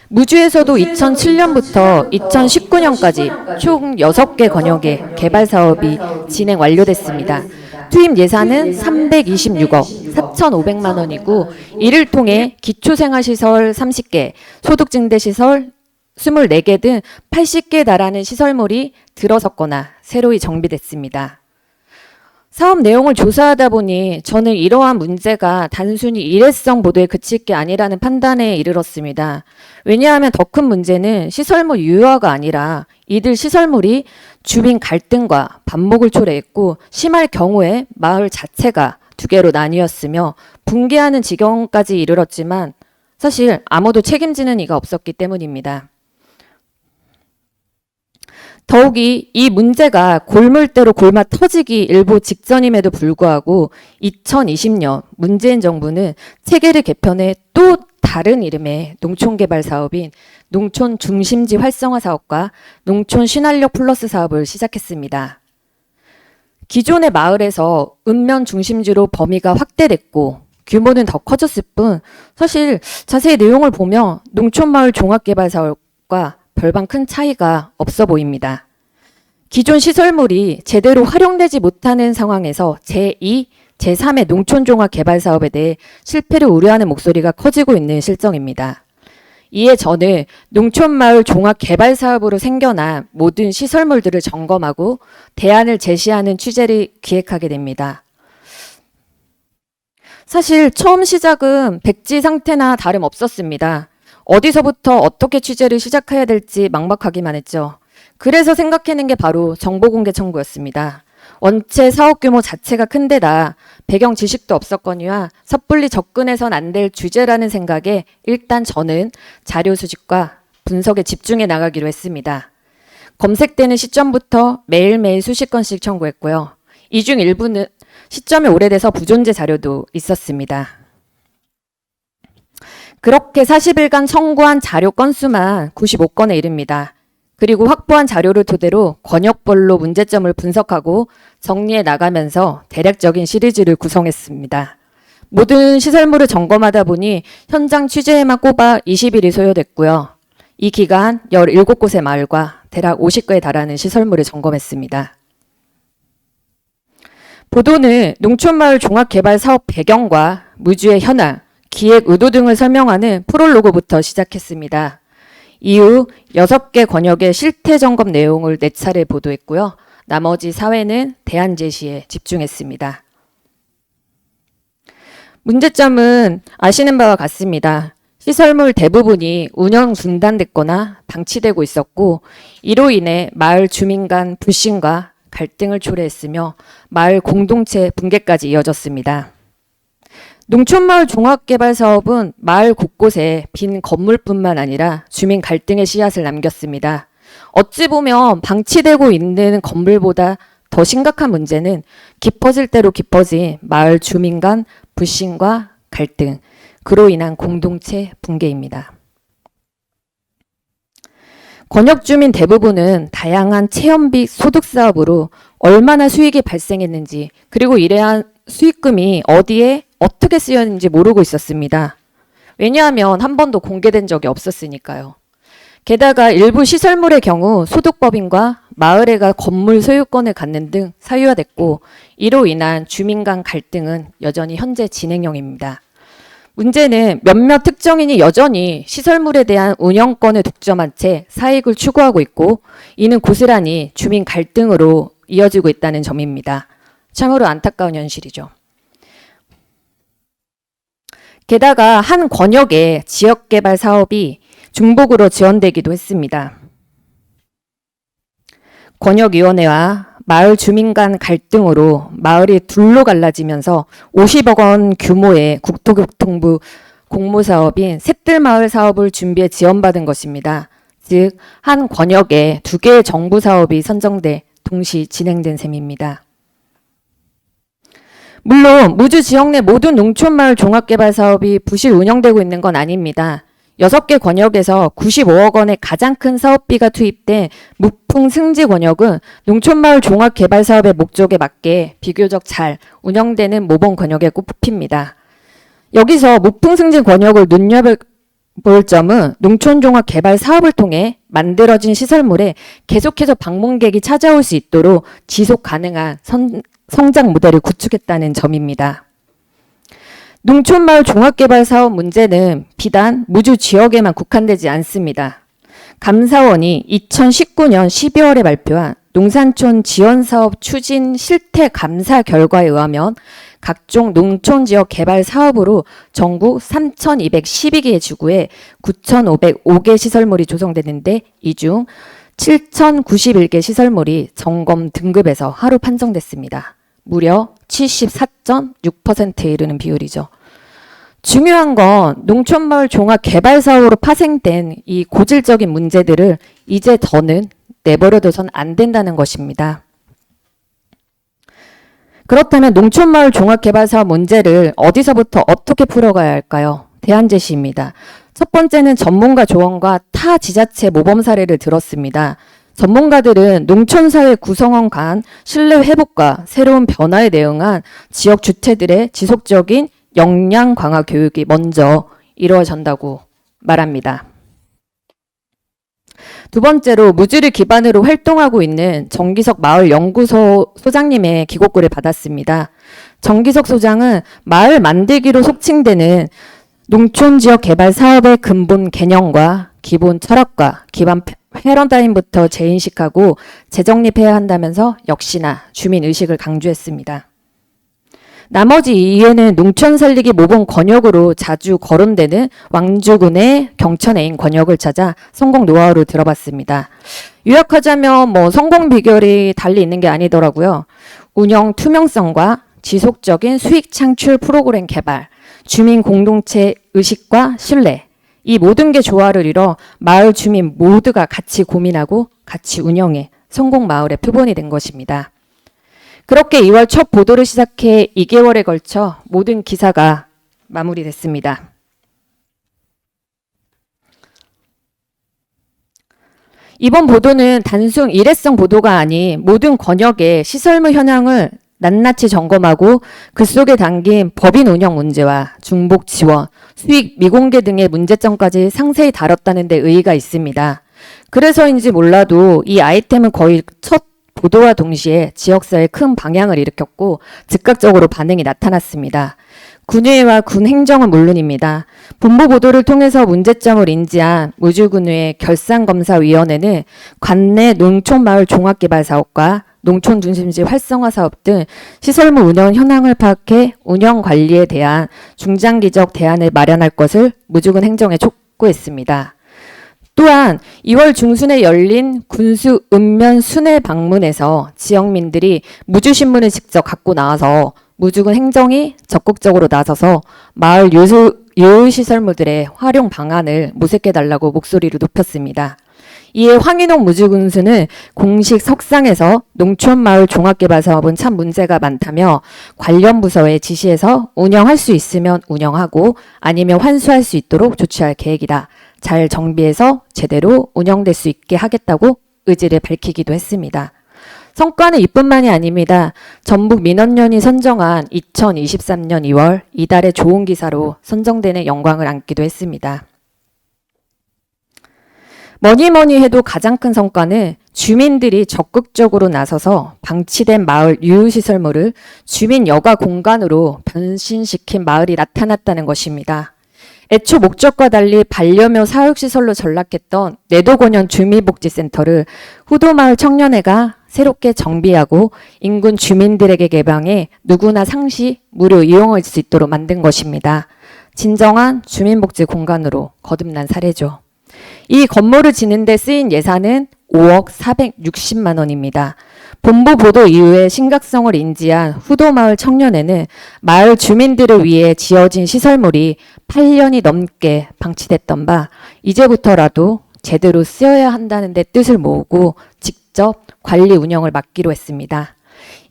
무주에서도 2007년부터 2019년까지 총 6개 권역의 개발 사업이 진행 완료됐습니다. 투입 예산은 326억 4,500만 원이고 이를 통해 기초생활시설 30개, 소득증대시설 24개 등 80개에 달하는 시설물이 들어섰거나 새로이 정비됐습니다. 사업 내용을 조사하다 보니 저는 이러한 문제가 단순히 일회성 보도에 그칠 게 아니라는 판단에 이르렀습니다. 왜냐하면 더 큰 문제는 시설물 유효화가 아니라 이들 시설물이 주민 갈등과 반목을 초래했고 심할 경우에 마을 자체가 2개로 나뉘었으며 붕괴하는 지경까지 이르렀지만 사실 아무도 책임지는 이가 없었기 때문입니다. 더욱이 이 문제가 골물대로 골마 터지기 일보 직전임에도 불구하고 2020년 문재인 정부는 체계를 개편해 또 다른 이름의 농촌개발 사업인 농촌 중심지 활성화 사업과 농촌 신활력 플러스 사업을 시작했습니다. 기존의 마을에서 읍면 중심지로 범위가 확대됐고 규모는 더 커졌을 뿐 사실 자세히 내용을 보면 농촌마을 종합개발 사업과 별반 큰 차이가 없어 보입니다. 기존 시설물이 제대로 활용되지 못하는 상황에서 제2, 제3의 농촌종합개발사업에 대해 실패를 우려하는 목소리가 커지고 있는 실정입니다. 이에 저는 농촌마을 종합개발사업으로 생겨난 모든 시설물들을 점검하고 대안을 제시하는 취재를 기획하게 됩니다. 사실 처음 시작은 백지 상태나 다름없었습니다. 어디서부터 어떻게 취재를 시작해야 될지 막막하기만 했죠. 그래서 생각해낸 게 바로 정보공개 청구였습니다. 원체 사업 규모 자체가 큰데다 배경 지식도 없었거니와 섣불리 접근해선 안 될 주제라는 생각에 일단 저는 자료 수집과 분석에 집중해 나가기로 했습니다. 검색되는 시점부터 매일매일 수십 건씩 청구했고요. 이 중 일부는 시점이 오래돼서 부존재 자료도 있었습니다. 그렇게 40일간 청구한 자료 건수만 95건에 이릅니다. 그리고 확보한 자료를 토대로 권역별로 문제점을 분석하고 정리해 나가면서 대략적인 시리즈를 구성했습니다. 모든 시설물을 점검하다 보니 현장 취재에만 꼽아 20일이 소요됐고요. 이 기간 17곳의 마을과 대략 50개에 달하는 시설물을 점검했습니다. 보도는 농촌마을 종합개발 사업 배경과 무주의 현황, 기획 의도 등을 설명하는 프롤로그부터 시작했습니다. 이후 6개 권역의 실태 점검 내용을 4차례 보도했고요. 나머지 4회는 대안 제시에 집중했습니다. 문제점은 아시는 바와 같습니다. 시설물 대부분이 운영 중단됐거나 방치되고 있었고 이로 인해 마을 주민 간 불신과 갈등을 초래했으며 마을 공동체 붕괴까지 이어졌습니다. 농촌마을 종합개발 사업은 마을 곳곳에 빈 건물뿐만 아니라 주민 갈등의 씨앗을 남겼습니다. 어찌 보면 방치되고 있는 건물보다 더 심각한 문제는 깊어질 대로 깊어진 마을 주민 간 불신과 갈등, 그로 인한 공동체 붕괴입니다. 권역 주민 대부분은 다양한 체험비 소득 사업으로 얼마나 수익이 발생했는지 그리고 이러한 수익금이 어디에 어떻게 쓰였는지 모르고 있었습니다. 왜냐하면 한 번도 공개된 적이 없었으니까요. 게다가 일부 시설물의 경우 소득법인과 마을회가 건물 소유권을 갖는 등 사유화됐고 이로 인한 주민 간 갈등은 여전히 현재 진행형입니다. 문제는 몇몇 특정인이 여전히 시설물에 대한 운영권을 독점한 채 사익을 추구하고 있고 이는 고스란히 주민 갈등으로 이어지고 있다는 점입니다. 참으로 안타까운 현실이죠. 게다가 한 권역의 지역개발 사업이 중복으로 지원되기도 했습니다. 권역위원회와 마을 주민 간 갈등으로 마을이 둘로 갈라지면서 50억 원 규모의 국토교통부 공모사업인 샛들마을 사업을 준비해 지원받은 것입니다. 즉, 한 권역에 2개의 정부 사업이 선정돼 동시 진행된 셈입니다. 물론 무주 지역 내 모든 농촌마을 종합개발 사업이 부실 운영되고 있는 건 아닙니다. 6개 권역에서 95억 원의 가장 큰 사업비가 투입된 무풍 승지 권역은 농촌마을 종합개발 사업의 목적에 맞게 비교적 잘 운영되는 모범 권역에 꼽힙니다. 여기서 무풍 승지 권역을 눈여겨볼 점은 농촌종합개발 사업을 통해 만들어진 시설물에 계속해서 방문객이 찾아올 수 있도록 지속 가능한 성장 모델을 구축했다는 점입니다. 농촌마을 종합개발 사업 문제는 비단 무주 지역에만 국한되지 않습니다. 감사원이 2019년 12월에 발표한 농산촌 지원사업 추진 실태 감사 결과에 의하면 각종 농촌지역 개발 사업으로 전국 3,212개의 지구에 9,505개 시설물이 조성되는데 이 중 7,091개 시설물이 점검 등급에서 하루 판정됐습니다. 무려 74.6%에 이르는 비율이죠. 중요한 건 농촌마을 종합개발사업으로 파생된 이 고질적인 문제들을 이제 더는 내버려둬선 안 된다는 것입니다. 그렇다면 농촌마을 종합개발사업 문제를 어디서부터 어떻게 풀어가야 할까요? 대안 제시입니다. 첫 번째는 전문가 조언과 타 지자체 모범 사례를 들었습니다. 전문가들은 농촌사회 구성원 간 신뢰 회복과 새로운 변화에 대응한 지역 주체들의 지속적인 역량 강화 교육이 먼저 이루어진다고 말합니다. 두 번째로 무주를 기반으로 활동하고 있는 정기석 마을 연구소 소장님의 기고글을 받았습니다. 정기석 소장은 마을 만들기로 속칭되는 농촌 지역 개발 사업의 근본 개념과 기본 철학과 기반 패러다임부터 재인식하고 재정립해야 한다면서 역시나 주민 의식을 강조했습니다. 나머지 이해는 농촌 살리기 모범 권역으로 자주 거론되는 왕주군의 경천애인 권역을 찾아 성공 노하우를 들어봤습니다. 요약하자면 성공 비결이 달리 있는 게 아니더라고요. 운영 투명성과 지속적인 수익 창출 프로그램 개발, 주민 공동체 의식과 신뢰, 이 모든 게 조화를 이뤄 마을 주민 모두가 같이 고민하고 같이 운영해 성공 마을의 표본이 된 것입니다. 그렇게 2월 첫 보도를 시작해 2개월에 걸쳐 모든 기사가 마무리됐습니다. 이번 보도는 단순 일회성 보도가 아닌 모든 권역의 시설물 현황을 낱낱이 점검하고 그 속에 담긴 법인 운영 문제와 중복 지원, 수익 미공개 등의 문제점까지 상세히 다뤘다는 데 의의가 있습니다. 그래서인지 몰라도 이 아이템은 거의 첫 보도와 동시에 지역사회에 큰 방향을 일으켰고 즉각적으로 반응이 나타났습니다. 군의회와 군 행정은 물론입니다. 본부 보도를 통해서 문제점을 인지한 무주군의 결산검사위원회는 관내 농촌마을 종합개발사업과 농촌 중심지 활성화 사업 등 시설물 운영 현황을 파악해 운영 관리에 대한 중장기적 대안을 마련할 것을 무주군 행정에 촉구했습니다. 또한 2월 중순에 열린 군수 읍면 순회 방문에서 지역민들이 무주신문을 직접 갖고 나와서 무주군 행정이 적극적으로 나서서 마을 유휴시설물들의 활용 방안을 모색해달라고 목소리를 높였습니다. 이에 황인홍 무주군수는 공식 석상에서 농촌마을 종합개발사업은 참 문제가 많다며 관련 부서에 지시해서 운영할 수 있으면 운영하고 아니면 환수할 수 있도록 조치할 계획이다. 잘 정비해서 제대로 운영될 수 있게 하겠다고 의지를 밝히기도 했습니다. 성과는 이뿐만이 아닙니다. 전북 민원연이 선정한 2023년 2월 이달의 좋은 기사로 선정되는 영광을 안기도 했습니다. 뭐니 해도 가장 큰 성과는 주민들이 적극적으로 나서서 방치된 마을 유휴시설물을 주민 여가 공간으로 변신시킨 마을이 나타났다는 것입니다. 애초 목적과 달리 반려묘 사육시설로 전락했던 내도곤현 주민복지센터를 후도마을 청년회가 새롭게 정비하고 인근 주민들에게 개방해 누구나 상시 무료 이용할 수 있도록 만든 것입니다. 진정한 주민복지 공간으로 거듭난 사례죠. 이 건물을 짓는 데 쓰인 예산은 5억 460만 원입니다. 본부 보도 이후에 심각성을 인지한 후도마을 청년회는 마을 주민들을 위해 지어진 시설물이 8년이 넘게 방치됐던 바 이제부터라도 제대로 쓰여야 한다는 데 뜻을 모으고 직접 관리 운영을 맡기로 했습니다.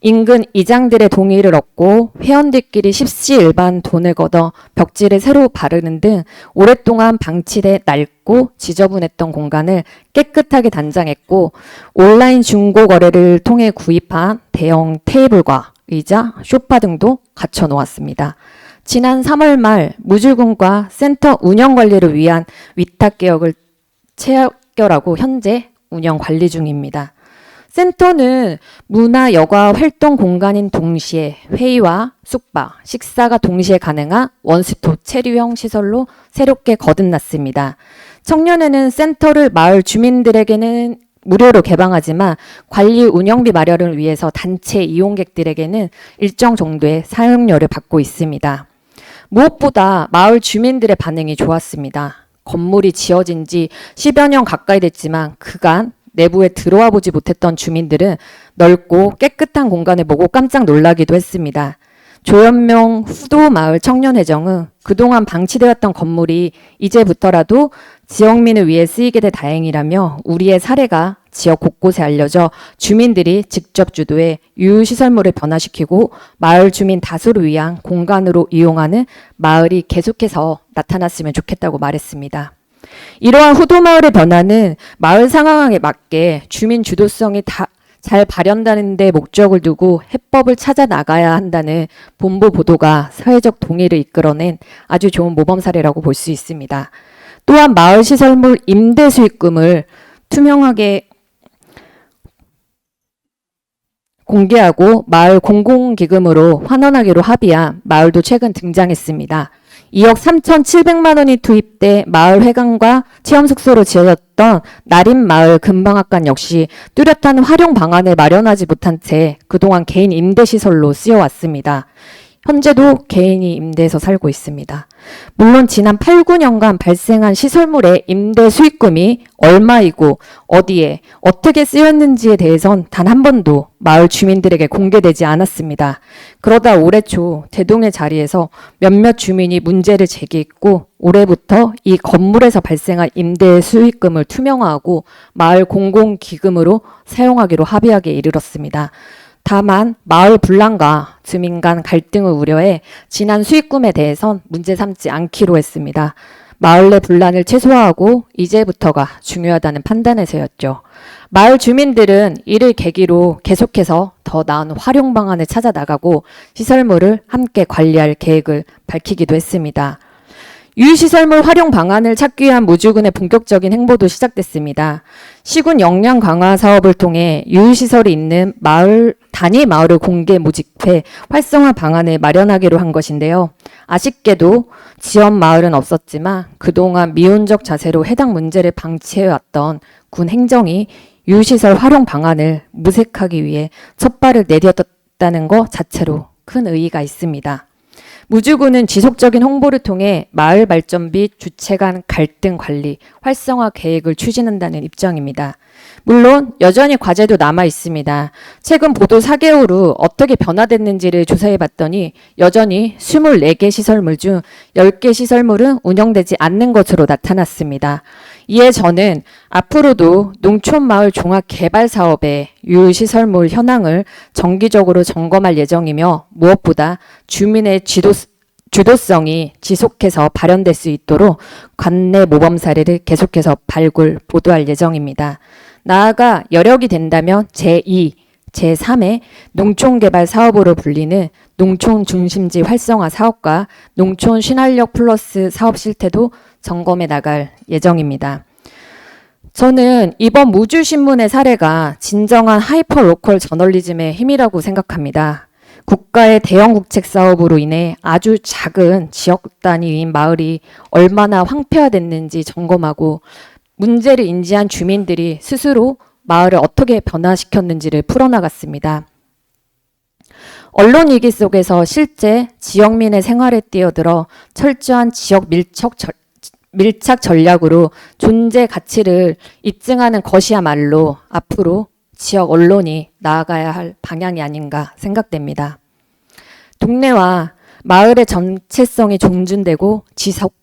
인근 이장들의 동의를 얻고 회원들끼리 십시일반 돈을 걷어 벽지를 새로 바르는 등 오랫동안 방치돼 낡고 지저분했던 공간을 깨끗하게 단장했고 온라인 중고 거래를 통해 구입한 대형 테이블과 의자, 소파 등도 갖춰 놓았습니다. 지난 3월 말 무주군과 센터 운영 관리를 위한 위탁 개혁을 체결하고 현재 운영 관리 중입니다. 센터는 문화 여가 활동 공간인 동시에 회의와 숙박, 식사가 동시에 가능한 원스톱 체류형 시설로 새롭게 거듭났습니다. 청년회는 센터를 마을 주민들에게는 무료로 개방하지만 관리 운영비 마련을 위해서 단체 이용객들에게는 일정 정도의 사용료를 받고 있습니다. 무엇보다 마을 주민들의 반응이 좋았습니다. 건물이 지어진 지 10여 년 가까이 됐지만 그간 내부에 들어와 보지 못했던 주민들은 넓고 깨끗한 공간을 보고 깜짝 놀라기도 했습니다. 조현명 후도마을 청년회정은 그동안 방치되었던 건물이 이제부터라도 지역민을 위해 쓰이게 돼 다행이라며 우리의 사례가 지역 곳곳에 알려져 주민들이 직접 주도해 유휴시설물을 변화시키고 마을 주민 다수를 위한 공간으로 이용하는 마을이 계속해서 나타났으면 좋겠다고 말했습니다. 이러한 후도마을의 변화는 마을 상황에 맞게 주민 주도성이 잘 발현되는 데 목적을 두고 해법을 찾아 나가야 한다는 본부 보도가 사회적 동의를 이끌어낸 아주 좋은 모범 사례라고 볼 수 있습니다. 또한 마을 시설물 임대 수익금을 투명하게 공개하고 마을 공공기금으로 환원하기로 합의한 마을도 최근 등장했습니다. 2억 3,700만 원이 투입돼 마을 회관과 체험숙소로 지어졌던 나림마을 금방학관 역시 뚜렷한 활용 방안을 마련하지 못한 채 그동안 개인 임대시설로 쓰여왔습니다. 현재도 개인이 임대해서 살고 있습니다. 물론 지난 8, 9년간 발생한 시설물의 임대 수익금이 얼마이고 어디에 어떻게 쓰였는지에 대해선 단 한 번도 마을 주민들에게 공개되지 않았습니다. 그러다 올해 초 대동의 자리에서 몇몇 주민이 문제를 제기했고 올해부터 이 건물에서 발생한 임대 수익금을 투명화하고 마을 공공기금으로 사용하기로 합의하게 이르렀습니다. 다만 마을 분란과 주민 간 갈등을 우려해 지난 수익금에 대해선 문제 삼지 않기로 했습니다. 마을 내 분란을 최소화하고 이제부터가 중요하다는 판단에서였죠. 마을 주민들은 이를 계기로 계속해서 더 나은 활용 방안을 찾아 나가고 시설물을 함께 관리할 계획을 밝히기도 했습니다. 유휴시설물 활용 방안을 찾기 위한 무주군의 본격적인 행보도 시작됐습니다. 시군 역량 강화 사업을 통해 유휴시설이 있는 단위 마을을 공개 모집해 활성화 방안을 마련하기로 한 것인데요. 아쉽게도 지원 마을은 없었지만 그동안 미온적 자세로 해당 문제를 방치해왔던 군 행정이 유휴시설 활용 방안을 무색하기 위해 첫 발을 내딛었다는 것 자체로 큰 의의가 있습니다. 무주군은 지속적인 홍보를 통해 마을 발전 및 주체 간 갈등 관리, 활성화 계획을 추진한다는 입장입니다. 물론 여전히 과제도 남아 있습니다. 최근 보도 4개월 후 어떻게 변화됐는지를 조사해 봤더니 여전히 24개 시설물 중 10개 시설물은 운영되지 않는 것으로 나타났습니다. 이에 저는 앞으로도 농촌마을 종합개발사업의 유휴시설물 현황을 정기적으로 점검할 예정이며 무엇보다 주민의 주도성이 지속해서 발현될 수 있도록 관내 모범 사례를 계속해서 발굴, 보도할 예정입니다. 나아가 여력이 된다면 제2, 제3의 농촌개발 사업으로 불리는 농촌 중심지 활성화 사업과 농촌 신활력 플러스 사업 실태도 점검해 나갈 예정입니다. 저는 이번 무주신문의 사례가 진정한 하이퍼 로컬 저널리즘의 힘이라고 생각합니다. 국가의 대형 국책 사업으로 인해 아주 작은 지역 단위인 마을이 얼마나 황폐화됐는지 점검하고 문제를 인지한 주민들이 스스로 마을을 어떻게 변화시켰는지를 풀어나갔습니다. 언론 위기 속에서 실제 지역민의 생활에 뛰어들어 철저한 지역 밀착 전략으로 존재 가치를 입증하는 것이야말로 앞으로 지역 언론이 나아가야 할 방향이 아닌가 생각됩니다. 동네와 마을의 정체성이 존중되고 지속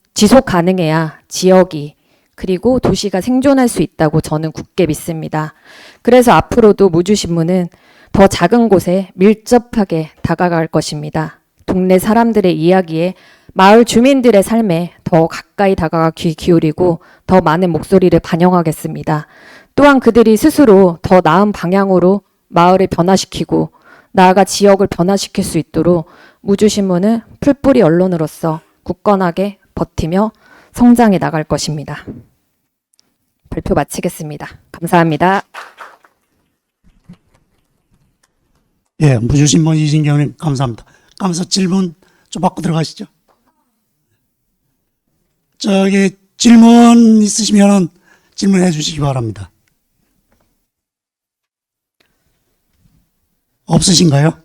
가능해야 지역이 그리고 도시가 생존할 수 있다고 저는 굳게 믿습니다. 그래서 앞으로도 무주신문은 더 작은 곳에 밀접하게 다가갈 것입니다. 동네 사람들의 이야기에 마을 주민들의 삶에 더 가까이 다가가 귀 기울이고 더 많은 목소리를 반영하겠습니다. 또한 그들이 스스로 더 나은 방향으로 마을을 변화시키고 나아가 지역을 변화시킬 수 있도록 무주신문은 풀뿌리 언론으로서 굳건하게 버티며 성장해 나갈 것입니다. 발표 마치겠습니다. 감사합니다. 예, 무주신문 이진경님 감사합니다. 감사 질문 좀 받고 들어가시죠. 저기 질문 있으시면 질문해 주시기 바랍니다. 없으신가요?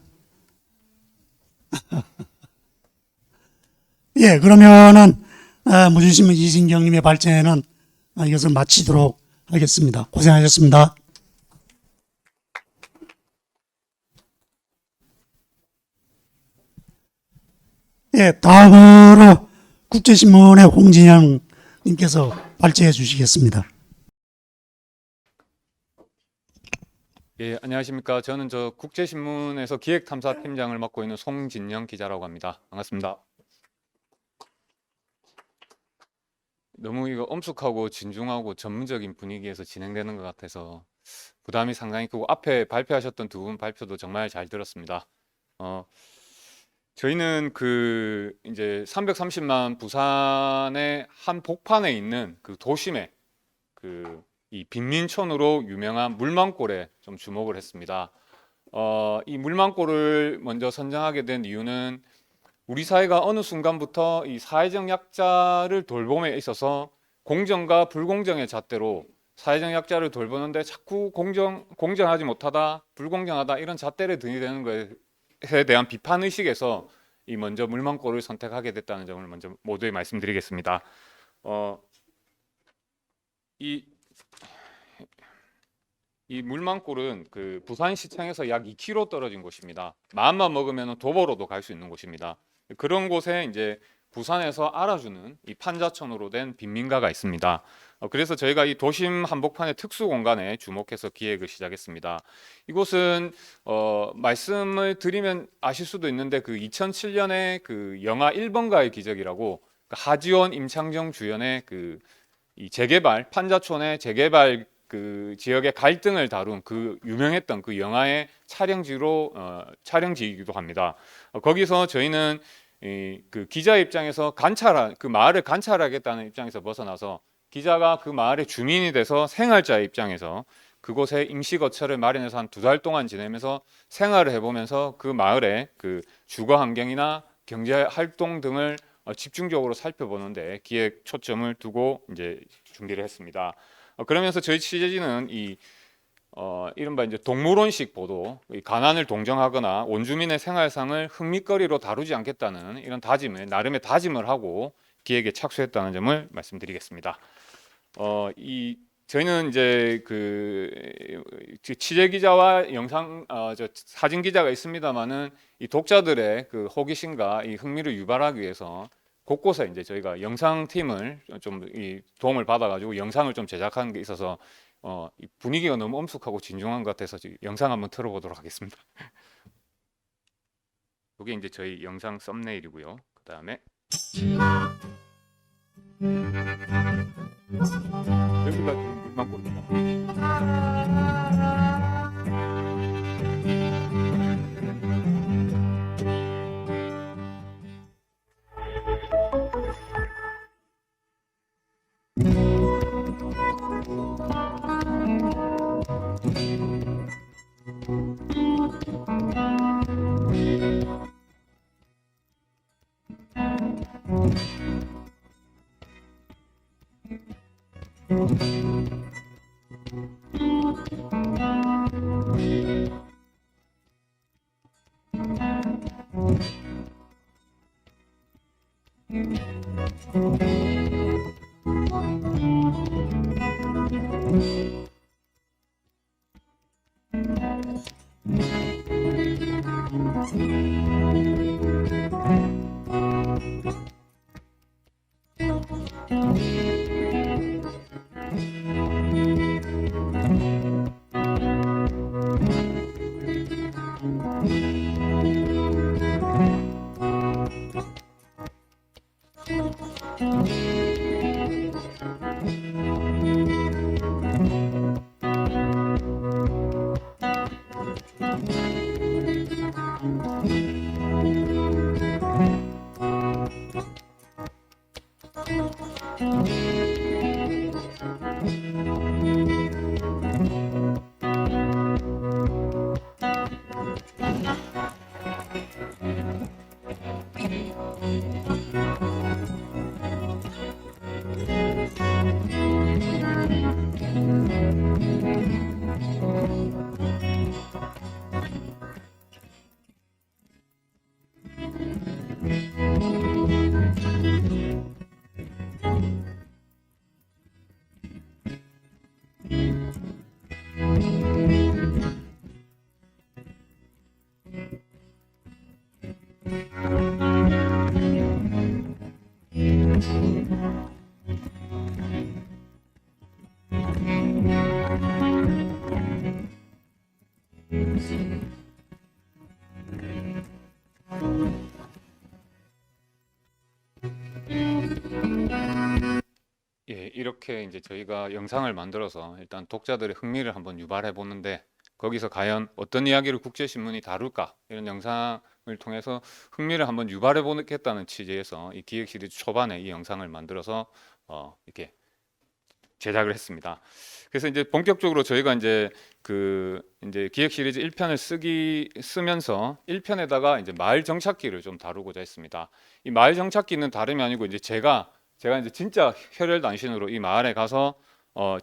예, 그러면은 무주신문 이진경님의 발제는 이것을 마치도록 하겠습니다. 고생하셨습니다. 예, 다음으로 국제신문의 홍진영 님께서 발제해 주시겠습니다. 예, 안녕하십니까. 저는 국제신문에서 기획탐사팀장을 맡고 있는 송진영 기자라고 합니다. 반갑습니다. 너무 이거 엄숙하고 진중하고 전문적인 분위기에서 진행되는 것 같아서 부담이 상당히 크고 앞에 발표하셨던 두 분 발표도 정말 잘 들었습니다. 저희는 이제 330만 부산의 한 복판에 있는 그 도심에 이 빈민촌으로 유명한 물망골에 좀 주목을 했습니다. 이 물망골을 먼저 선정하게 된 이유는 우리 사회가 어느 순간부터 이 사회적 약자를 돌봄에 있어서 공정과 불공정의 잣대로 사회적 약자를 돌보는데 자꾸 공정하지 못하다, 불공정하다 이런 잣대를 들이대는 것에 대한 비판 의식에서 먼저 물망골을 선택하게 됐다는 점을 먼저 모두에 말씀드리겠습니다. 이 물망골은 부산시청에서 약 2km 떨어진 곳입니다. 마음만 먹으면 도보로도 갈 수 있는 곳입니다. 그런 곳에 이제 부산에서 알아주는 이 판자촌으로 된 빈민가가 있습니다. 그래서 저희가 이 도심 한복판의 특수 공간에 주목해서 기획을 시작했습니다. 이곳은 말씀을 드리면 아실 수도 있는데 그 2007년에 그 영화 1번가의 기적이라고 그 하지원 임창정 주연의 그 이 재개발 판자촌의 재개발 그 지역의 갈등을 다룬 그 유명했던 그 영화의 촬영지로 촬영지이기도 합니다. 거기서 저희는 그 기자 입장에서 그 마을을 관찰하겠다는 입장에서 벗어나서 기자가 그 마을의 주민이 돼서 생활자의 입장에서 그곳에 임시 거처를 마련해서 한 2달 동안 지내면서 생활을 해보면서 그 마을의 그 주거 환경이나 경제 활동 등을 집중적으로 살펴보는데 기획 초점을 두고 이제 준비를 했습니다. 그러면서 저희 취재진은 이른바 이제 동물원식 보도, 이 가난을 동정하거나 원주민의 생활상을 흥미거리로 다루지 않겠다는 이런 나름의 다짐을 하고 기획에 착수했다는 점을 말씀드리겠습니다. 저희는 이제 그 취재 기자와 사진 기자가 있습니다만은 이 독자들의 그 호기심과 이 흥미를 유발하기 위해서 곳곳에 이제 저희가 영상 팀을 좀 도움을 받아가지고 영상을 좀 제작하는 게 있어서 이 분위기가 너무 엄숙하고 진중한 것 같아서 영상 한번 틀어보도록 하겠습니다. 이게 이제 저희 영상 썸네일이고요. 그 다음에 여기가 지금 물망골입니다. 이렇게 이제 저희가 영상을 만들어서 일단 독자들의 흥미를 한번 유발해 보는데 거기서 과연 어떤 이야기를 국제신문이 다룰까 이런 영상을 통해서 흥미를 한번 유발해 보겠다는 취지에서 이 기획 시리즈 초반에 이 영상을 만들어서 이렇게 제작을 했습니다. 그래서 이제 본격적으로 저희가 이제 이제 기획 시리즈 1편을 쓰면서 1편에다가 이제 마을 정착기를 좀 다루고자 했습니다. 이 마을 정착기는 다름이 아니고 이제 제가 이제 진짜 혈혈단신으로 이 마을에 가서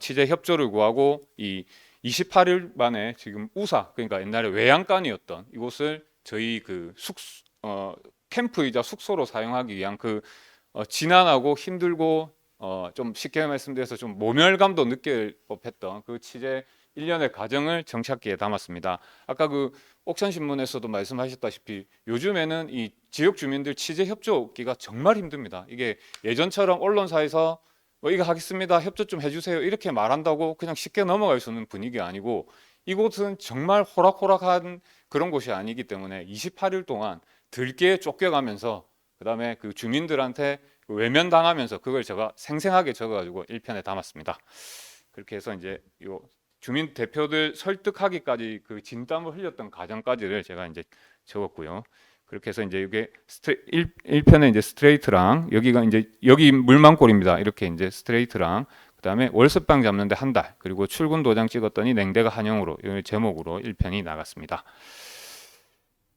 취재 협조를 구하고 이 28일 만에 지금 우사 그러니까 옛날에 외양간이었던 이곳을 저희 캠프이자 숙소로 사용하기 위한 지난하고 힘들고 좀 쉽게 말씀드려서 좀 모멸감도 느낄 법했던 그 취재 일련의 과정을 정착기에 담았습니다. 아까 그 옥천신문에서도 말씀하셨다시피 요즘에는 이 지역 주민들 취재 협조기가 정말 힘듭니다. 이게 예전처럼 언론사에서 뭐 이거 하겠습니다, 협조 좀 해주세요 이렇게 말한다고 그냥 쉽게 넘어갈 수 있는 분위기가 아니고, 이곳은 정말 호락호락한 그런 곳이 아니기 때문에 28일 동안 들깨 쫓겨가면서 그다음에 그 주민들한테 외면당하면서 그걸 제가 생생하게 적어가지고 1편에 담았습니다. 그렇게 해서 이제 요 주민 대표들 설득하기까지 그 진땀을 흘렸던 과정까지를 제가 이제 적었고요. 그렇게 해서 이제 이게 1편에 이제 스트레이트랑 여기가 이제 여기 물망골입니다. 이렇게 이제 스트레이트랑 그다음에 월습방 잡는데 한 달, 그리고 출근 도장 찍었더니 냉대가 한영으로 이 제목으로 1편이 나갔습니다.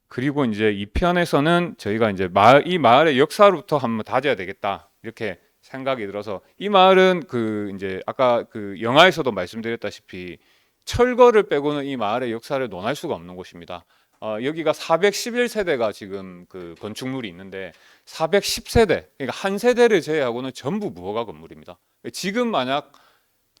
그리고 이제 2편에서는 저희가 이제 이 마을의 역사로부터 한번 다져야 되겠다 이렇게 생각이 들어서, 이 마을은 그 이제 아까 그 영화에서도 말씀드렸다시피 철거를 빼고는 이 마을의 역사를 논할 수가 없는 곳입니다. 여기가 411세대가 지금 그 건축물이 있는데 410세대, 그러니까 한 세대를 제외하고는 전부 무허가 건물입니다. 지금 만약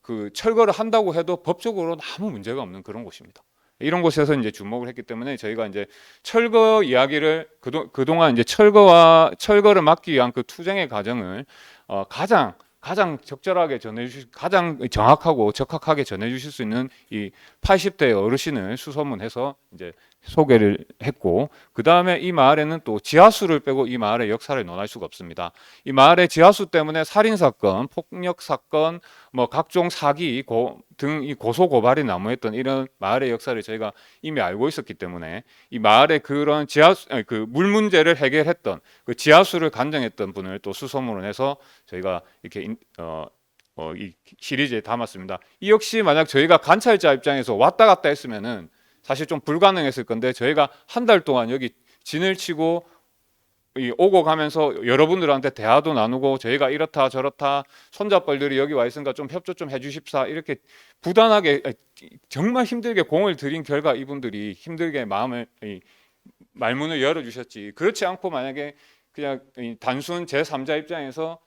그 철거를 한다고 해도 법적으로는 아무 문제가 없는 그런 곳입니다. 이런 곳에서 이제 주목을 했기 때문에 저희가 이제 철거 이야기를 그동안 이제 철거를 막기 위한 그 투쟁의 과정을 가장 적절하게 가장 정확하고 적확하게 전해주실 수 있는 이 80대 어르신을 수소문해서 이제 소개를 했고, 그 다음에 이 마을에는 또 지하수를 빼고 이 마을의 역사를 논할 수가 없습니다. 이 마을의 지하수 때문에 살인 사건, 폭력 사건, 뭐 각종 사기 등 이 고소 고발이 난무했던 이런 마을의 역사를 저희가 이미 알고 있었기 때문에 이 마을의 그런 그 물 문제를 해결했던 그 지하수를 간정했던 분을 또 수소문을 해서 저희가 이렇게 이 시리즈에 담았습니다. 이 역시 만약 저희가 관찰자 입장에서 왔다 갔다 했으면은 사실 좀 불가능했을 건데, 저희가 한 달 동안 여기 진을 치고 오고 가면서 여러분들한테 대화도 나누고 저희가 이렇다 저렇다 손잡벌들이 여기 와 있으니까 좀 협조 좀 해주십사 이렇게 부단하게 정말 힘들게 공을 들인 결과 이분들이 힘들게 말문을 열어주셨지, 그렇지 않고 만약에 그냥 단순 제3자 입장에서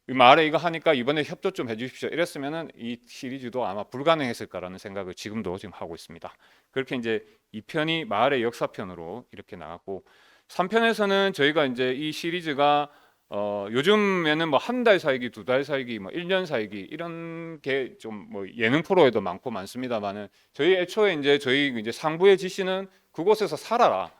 이 마을에 이거 하니까 이번에 협조 좀 해주십시오 이랬으면은 이 시리즈도 아마 불가능했을 거라는 생각을 지금도 지금 하고 있습니다. 그렇게 이제 2편이 마을의 역사편으로 이렇게 나갔고, 3편에서는 저희가 이제 이 시리즈가 요즘에는 뭐 한 달 살기, 2달 살기, 뭐 1년 살기 이런 게 좀 뭐 예능 프로에도 많습니다만은 저희 애초에 이제 저희 이제 상부의 지시는 그곳에서 살아라,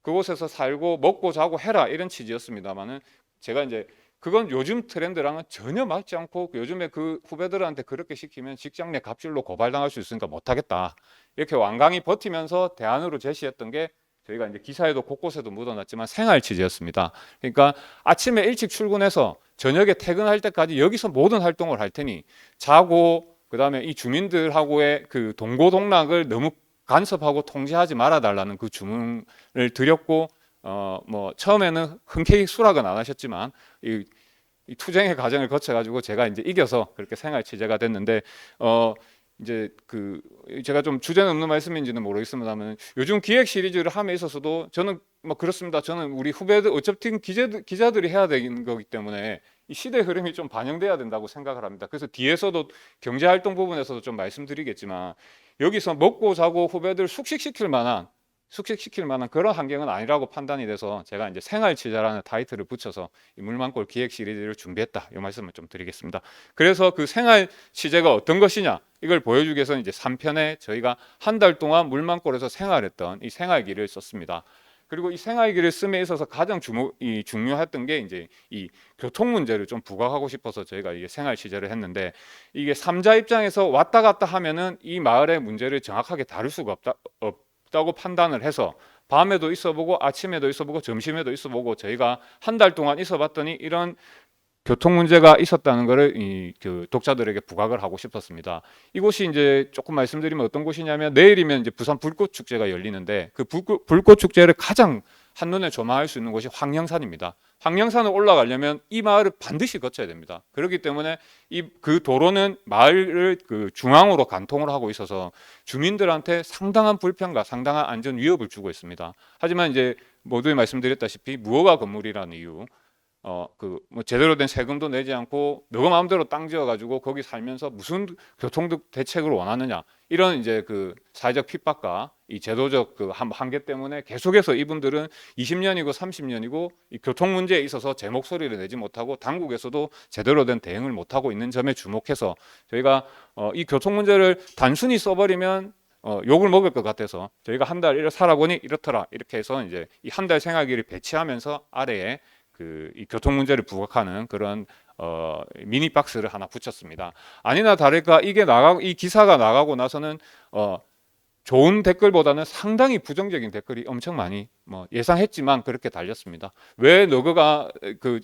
그곳에서 살고 먹고 자고 해라 이런 취지였습니다만은, 제가 이제 그건 요즘 트렌드랑은 전혀 맞지 않고 요즘에 그 후배들한테 그렇게 시키면 직장 내 갑질로 고발당할 수 있으니까 못하겠다 이렇게 완강히 버티면서 대안으로 제시했던 게 저희가 이제 기사에도 곳곳에도 묻어놨지만 생활 취재였습니다. 그러니까 아침에 일찍 출근해서 저녁에 퇴근할 때까지 여기서 모든 활동을 할 테니 자고, 그다음에 이 주민들하고의 그 동고동락을 너무 간섭하고 통제하지 말아달라는 그 주문을 드렸고, 뭐 처음에는 흔쾌히 수락은 안 하셨지만 이 투쟁의 과정을 거쳐가지고 제가 이제 이겨서 그렇게 생활 취재가 됐는데, 이제 그 제가 좀 주제 넘는 말씀인지는 모르겠습니다만 요즘 기획 시리즈를 함에 있어서도 저는 뭐 그렇습니다. 저는 우리 후배들 어차피 기자들이 해야 되는 거기 때문에 이 시대 흐름이 좀 반영돼야 된다고 생각을 합니다. 그래서 뒤에서도 경제활동 부분에서도 좀 말씀드리겠지만 여기서 먹고 자고 후배들 숙식시킬 만한 그런 환경은 아니라고 판단이 돼서 제가 이제 생활 취재라는 타이틀을 붙여서 이 물망골 기획 시리즈를 준비했다 이 말씀을 좀 드리겠습니다. 그래서 그 생활 취재가 어떤 것이냐 이걸 보여주기 위해서 이제 3편에 저희가 한 달 동안 물망골에서 생활했던 이 생활기를 썼습니다. 그리고 이 생활기를 씀에 있어서 가장 중요했던 게 이제 이 교통 문제를 좀 부각하고 싶어서 저희가 이게 생활 취재를 했는데, 이게 3자 입장에서 왔다 갔다 하면은 이 마을의 문제를 정확하게 다룰 수가 없다고 판단을 해서 밤에도 있어보고 아침에도 있어보고 점심에도 있어보고 저희가 한 달 동안 있어봤더니 이런 교통 문제가 있었다는 것을 그 독자들에게 부각을 하고 싶었습니다. 이곳이 이제 조금 말씀드리면 어떤 곳이냐면 내일이면 이제 부산 불꽃 축제가 열리는데 그 불꽃 축제를 가장 한눈에 조망할 수 있는 곳이 황령산입니다. 황령산을 올라가려면 이 마을을 반드시 거쳐야 됩니다. 그렇기 때문에 그 도로는 마을을 그 중앙으로 관통을 하고 있어서 주민들한테 상당한 불편과 상당한 안전 위협을 주고 있습니다. 하지만 이제 모두에 말씀드렸다시피 무허가 건물이라는 이유, 뭐 제대로 된 세금도 내지 않고 너가 마음대로 땅 지어가지고 거기 살면서 무슨 교통 대책을 원하느냐, 이런 이제 그 사회적 핍박과 이 제도적 그 한계 때문에 계속해서 이분들은 20년이고 30년이고 이 교통 문제에 있어서 제 목소리를 내지 못하고 당국에서도 제대로 된 대응을 못하고 있는 점에 주목해서 저희가 이 교통 문제를 단순히 써버리면 욕을 먹을 것 같아서 저희가 한 달 살아보니 이렇더라, 이렇게 해서 이제 이 한 달 생활기를 배치하면서 아래에 이 교통 문제를 부각하는 그런 미니 박스를 하나 붙였습니다. 아니나 다를까 이 기사가 나가고 나서는 좋은 댓글보다는 상당히 부정적인 댓글이 엄청 많이 뭐 예상했지만 그렇게 달렸습니다. 왜 너가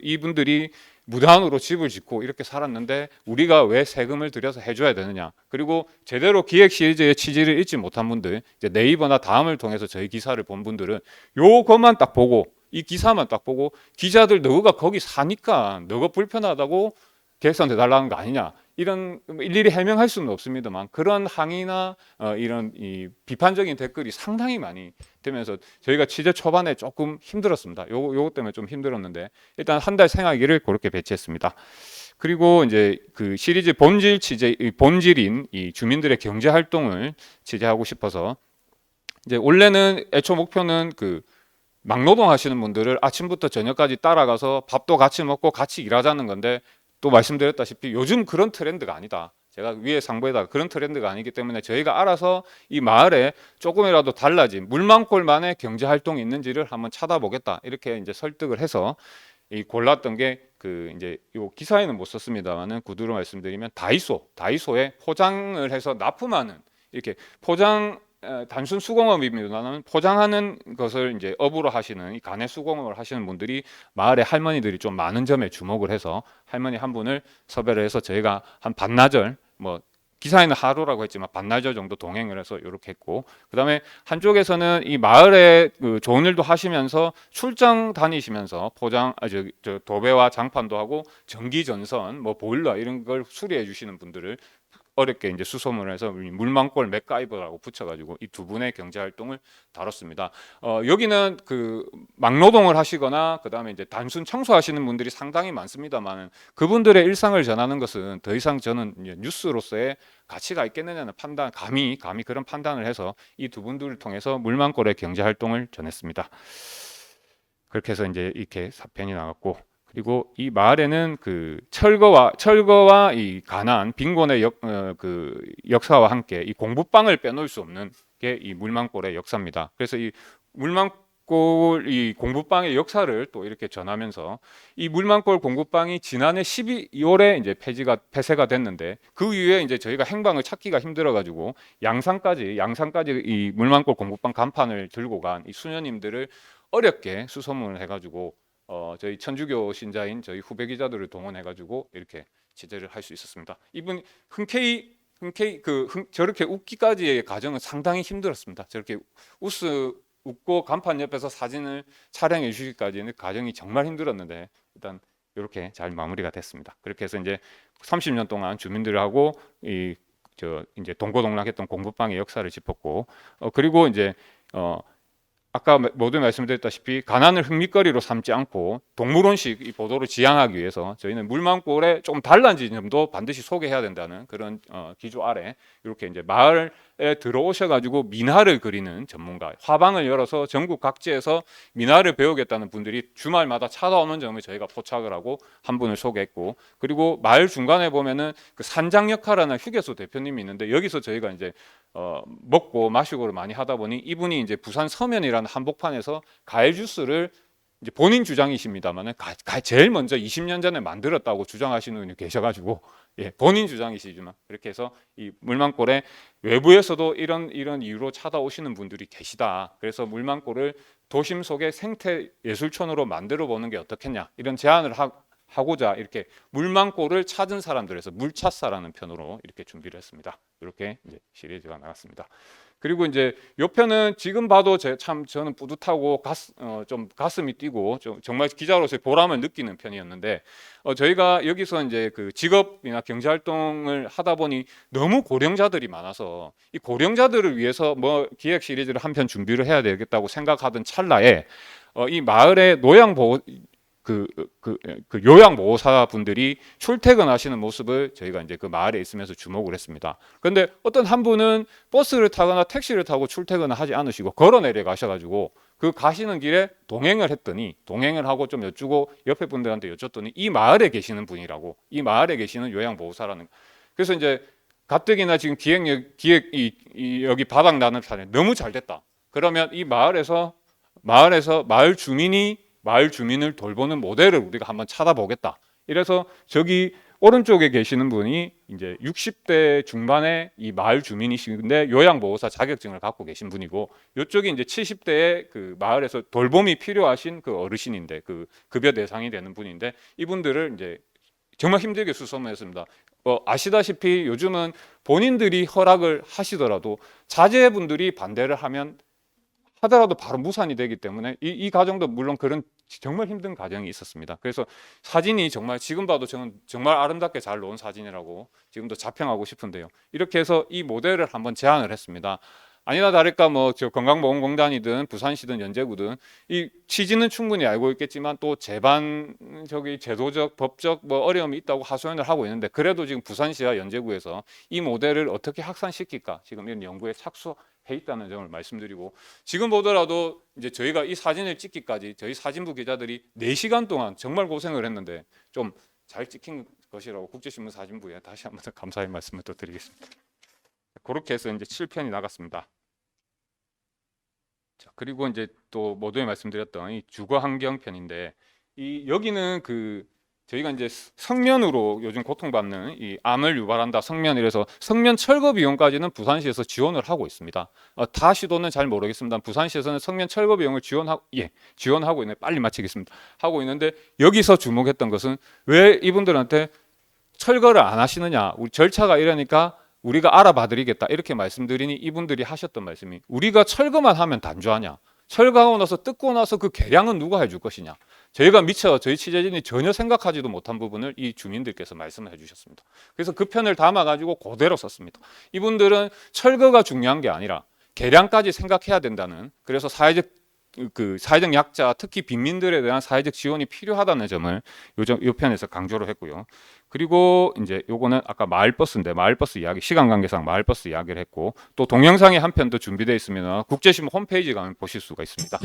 이분들이 무단으로 집을 짓고 이렇게 살았는데 우리가 왜 세금을 들여서 해줘야 되느냐. 그리고 제대로 기획 시리즈의 취지를 읽지 못한 분들, 이제 네이버나 다음을 통해서 저희 기사를 본 분들은 요것만 딱 보고 이 기사만 딱 보고 기자들 너가 거기 사니까 너가 불편하다고 개선해 달라는 거 아니냐, 이런 일일이 해명할 수는 없습니다만 그런 항의나 이런 이 비판적인 댓글이 상당히 많이 되면서 저희가 취재 초반에 조금 힘들었습니다. 요거 때문에 좀 힘들었는데 일단 한 달 생활기를 그렇게 배치했습니다. 그리고 이제 그 시리즈 본질인 이 주민들의 경제 활동을 취재하고 싶어서 이제 원래는 애초 목표는 그 막노동 하시는 분들을 아침부터 저녁까지 따라가서 밥도 같이 먹고 같이 일하자는 건데, 또 말씀드렸다시피 요즘 그런 트렌드가 아니다. 제가 위에 상부에다가 그런 트렌드가 아니기 때문에 저희가 알아서 이 마을에 조금이라도 달라진 물망골만의 경제 활동이 있는지를 한번 찾아보겠다, 이렇게 이제 설득을 해서 이 골랐던 게 그 이제 요 기사에는 못 썼습니다만은 구두로 말씀드리면 다이소에 포장을 해서 납품하는, 이렇게 포장 단순 수공업입니다만 포장하는 것을 이제 업으로 하시는 이 가내 수공업을 하시는 분들이 마을의 할머니들이 좀 많은 점에 주목을 해서 할머니 한 분을 섭외를 해서 저희가 한 반나절, 뭐 기사에는 하루라고 했지만 반나절 정도 동행을 해서 이렇게 했고, 그다음에 한쪽에서는 이 마을에 그 좋은 일도 하시면서 출장 다니시면서 저 도배와 장판도 하고 전기 전선, 뭐 보일러 이런 걸 수리해 주시는 분들을 어렵게 이제 수소문을 해서 물망골 맥가이버라고 붙여가지고 이 두 분의 경제 활동을 다뤘습니다. 여기는 그 막노동을 하시거나 그다음에 이제 단순 청소하시는 분들이 상당히 많습니다만 그분들의 일상을 전하는 것은 더 이상 저는 뉴스로서의 가치가 있겠느냐는 판단, 감히 그런 판단을 해서 이 두 분들을 통해서 물망골의 경제 활동을 전했습니다. 그렇게 해서 이제 이렇게 4편이 나갔고. 그리고 이 마을에는 그 철거와 이 가난 빈곤의 역사와 함께 이 공부방을 빼놓을 수 없는 게 이 물망골의 역사입니다. 그래서 이 물망골 이 공부방의 역사를 또 이렇게 전하면서 이 물망골 공부방이 지난해 12월에 이제 폐쇄가 됐는데 그 이후에 이제 저희가 행방을 찾기가 힘들어가지고 양산까지 이 물망골 공부방 간판을 들고 간 이 수녀님들을 어렵게 수소문을 해가지고. 저희 천주교 신자인 저희 후배 기자들을 동원해가지고 이렇게 취재를 할 수 있었습니다. 이분 흔쾌히 저렇게 웃기까지의 과정은 상당히 힘들었습니다. 저렇게 웃고 간판 옆에서 사진을 촬영해 주기까지는 과정이 정말 힘들었는데 일단 이렇게 잘 마무리가 됐습니다. 그렇게 해서 이제 30년 동안 주민들하고 이제 동고동락했던 공부방의 역사를 짚었고, 그리고 이제 아까 모두 말씀드렸다시피 가난을 흥미거리로 삼지 않고 동물원식 이 보도를 지향하기 위해서 저희는 물망골에 조금 달라진 점도 반드시 소개해야 된다는 그런 기조 아래 이렇게 이제 마을에 들어오셔가지고 민화를 그리는 전문가, 화방을 열어서 전국 각지에서 민화를 배우겠다는 분들이 주말마다 찾아오는 점을 저희가 포착을 하고 한 분을 소개했고, 그리고 마을 중간에 보면은 그 산장역할하는 휴게소 대표님이 있는데 여기서 저희가 이제 먹고 마시고를 많이 하다 보니 이분이 이제 부산 서면이라는 한복판에서 과일 주스를 이제 본인 주장이십니다만은 제일 먼저 20년 전에 만들었다고 주장하시는 분이 계셔가지고 본인 주장이시지만 그렇게 해서 이 물망골에 외부에서도 이런 이유로 찾아오시는 분들이 계시다. 그래서 물망골을 도심 속의 생태 예술촌으로 만들어 보는 게 어떻겠냐 이런 제안을 하고자 이렇게 물망골을 찾은 사람들에서 물찾사라는 편으로 이렇게 준비를 했습니다. 이렇게 이제 시리즈가 나갔습니다. 그리고 이제 요 편은 지금 봐도 저는 뿌듯하고 좀 가슴이 뛰고 정말 기자로서의 보람을 느끼는 편이었는데 저희가 여기서 이제 그 직업이나 경제 활동을 하다 보니 너무 고령자들이 많아서 이 고령자들을 위해서 뭐 기획 시리즈를 한 편 준비를 해야 되겠다고 생각하던 찰나에 이 마을의 그 요양보호사 분들이 출퇴근하시는 모습을 저희가 이제 그 마을에 있으면서 주목을 했습니다. 그런데 어떤 한 분은 버스를 타거나 택시를 타고 출퇴근을 하지 않으시고 걸어 내려 가셔가지고 그 가시는 길에 동행을 했더니 동행을 하고 좀 여쭈고 옆에 분들한테 여쭸더니 이 마을에 계시는 분이라고, 이 마을에 계시는 요양보호사라는. 그래서 이제 가뜩이나 지금 기획이 여기 바닥 나는 사례 너무 잘 됐다. 그러면 이 마을 주민을 돌보는 모델을 우리가 한번 찾아보겠다. 이래서 저기 오른쪽에 계시는 분이 이제 60대 중반의 이 마을 주민이신데 요양보호사 자격증을 갖고 계신 분이고, 이쪽이 이제 70대의 그 마을에서 돌봄이 필요하신 그 어르신인데 그 급여 대상이 되는 분인데, 이분들을 이제 정말 힘들게 수소문했습니다. 아시다시피 요즘은 본인들이 허락을 하시더라도 자제분들이 반대를 하더라도 바로 무산이 되기 때문에 이 가정도 물론 그런 정말 힘든 가정이 있었습니다. 그래서 사진이 정말 지금 봐도 저는 정말 아름답게 잘 놓은 사진이라고 지금도 자평하고 싶은데요. 이렇게 해서 이 모델을 한번 제안을 했습니다. 아니나 다를까 뭐 저 건강보험공단이든 부산시든 연제구든 이 취지는 충분히 알고 있겠지만 또 제도적 법적 뭐 어려움이 있다고 하소연을 하고 있는데, 그래도 지금 부산시와 연제구에서 이 모델을 어떻게 확산시킬까 지금 이런 연구에 착수해 있다는 점을 말씀드리고, 지금 보더라도 이제 저희가 이 사진을 찍기까지 저희 사진부 기자들이 4시간 동안 정말 고생을 했는데 좀 잘 찍힌 것이라고 국제신문 사진부에 다시 한번 더 감사의 말씀을 또 드리겠습니다. 그렇게 해서 이제 7편이 나갔습니다. 자, 그리고 이제 또 모두에 말씀드렸던 이 주거 환경 편인데, 여기는 저희가 이제 성면으로 요즘 고통받는 이 암을 유발한다 성면, 이래서 성면 철거 비용까지는 부산시에서 지원을 하고 있습니다. 다 시도는 잘 모르겠습니다. 부산시에서는 성면 철거 비용을 지원하고 있는, 빨리 마치겠습니다. 하고 있는데, 여기서 주목했던 것은 왜 이분들한테 철거를 안 하시느냐, 우리 절차가 이러니까 우리가 알아봐드리겠다 이렇게 말씀드리니 이분들이 하셨던 말씀이, 우리가 철거만 하면 단조하냐, 철거하고 나서 뜯고 나서 그 개량은 누가 해줄 것이냐, 저희가 미처 저희 취재진이 전혀 생각하지도 못한 부분을 이 주민들께서 말씀을 해주셨습니다. 그래서 그 편을 담아가지고 그대로 썼습니다. 이분들은 철거가 중요한 게 아니라 개량까지 생각해야 된다는, 그래서 사회적 약자, 특히 빈민들에 대한 사회적 지원이 필요하다는 점을 이 편에서 강조를 했고요. 그리고 이제 요거는 아까 마을버스인데, 마을버스 이야기, 시간 관계상 마을버스 이야기를 했고, 또 동영상이 한 편 더 준비되어 있으면 국제신문 홈페이지 가면 보실 수가 있습니다.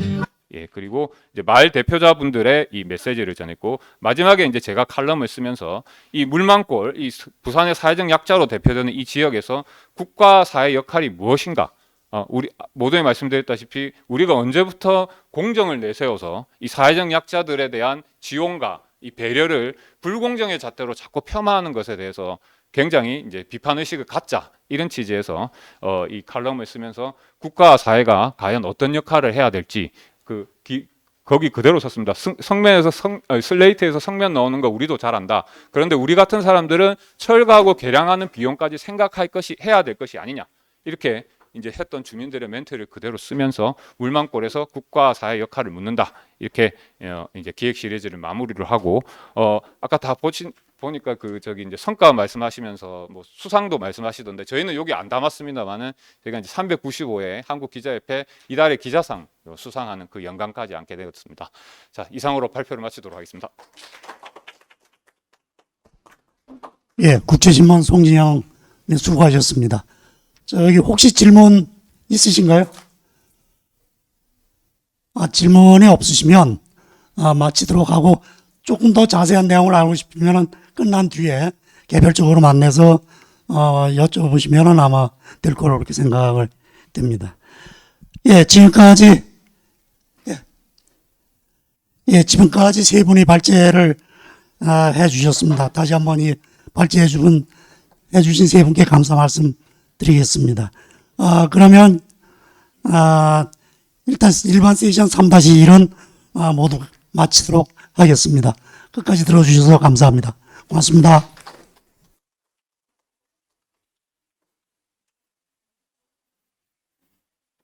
예, 그리고 이제 마을 대표자분들의 이 메시지를 전했고, 마지막에 이제 제가 칼럼을 쓰면서 이 물망골, 이 부산의 사회적 약자로 대표되는 이 지역에서 국가 사회 역할이 무엇인가, 우리 모두에 말씀드렸다시피 우리가 언제부터 공정을 내세워서 이 사회적 약자들에 대한 지원과 이 배려를 불공정의 잣대로 자꾸 폄하하는 것에 대해서 굉장히 이제 비판 의식을 갖자, 이런 취지에서 이 칼럼을 쓰면서 국가와 사회가 과연 어떤 역할을 해야 될지 거기 그대로 썼습니다. 성면에서 슬레이트에서 성면 넣는 거 우리도 잘 안다. 그런데 우리 같은 사람들은 철거하고 개량하는 비용까지 해야 될 것이 아니냐, 이렇게 이제 했던 주민들의 멘트를 그대로 쓰면서 물망골에서 국가 사회 역할을 묻는다, 이렇게 이제 기획 시리즈를 마무리를 하고, 아까 다 보니까 저기 이제 성과 말씀하시면서 뭐 수상도 말씀하시던데, 저희는 여기 안 담았습니다만은 저희가 이제 395회 한국기자협회 이달의 기자상 수상하는 그 영광까지 안게 되었습니다. 자, 이상으로 발표를 마치도록 하겠습니다. 예, 국제신문 송진영 네, 수고하셨습니다. 저기 혹시 질문 있으신가요? 질문이 없으시면 마치도록 하고, 조금 더 자세한 내용을 알고 싶으면 끝난 뒤에 개별적으로 만나서 여쭤보시면 아마 될 거로 그렇게 생각을 됩니다. 예, 지금까지 세 분이 발제를 해 주셨습니다. 다시 한번 이 발제해 주신 세 분께 감사 말씀 드리겠습니다. 그러면 일단 일반 세션 3-1은 모두 마치도록 하겠습니다. 끝까지 들어주셔서 감사합니다. 고맙습니다.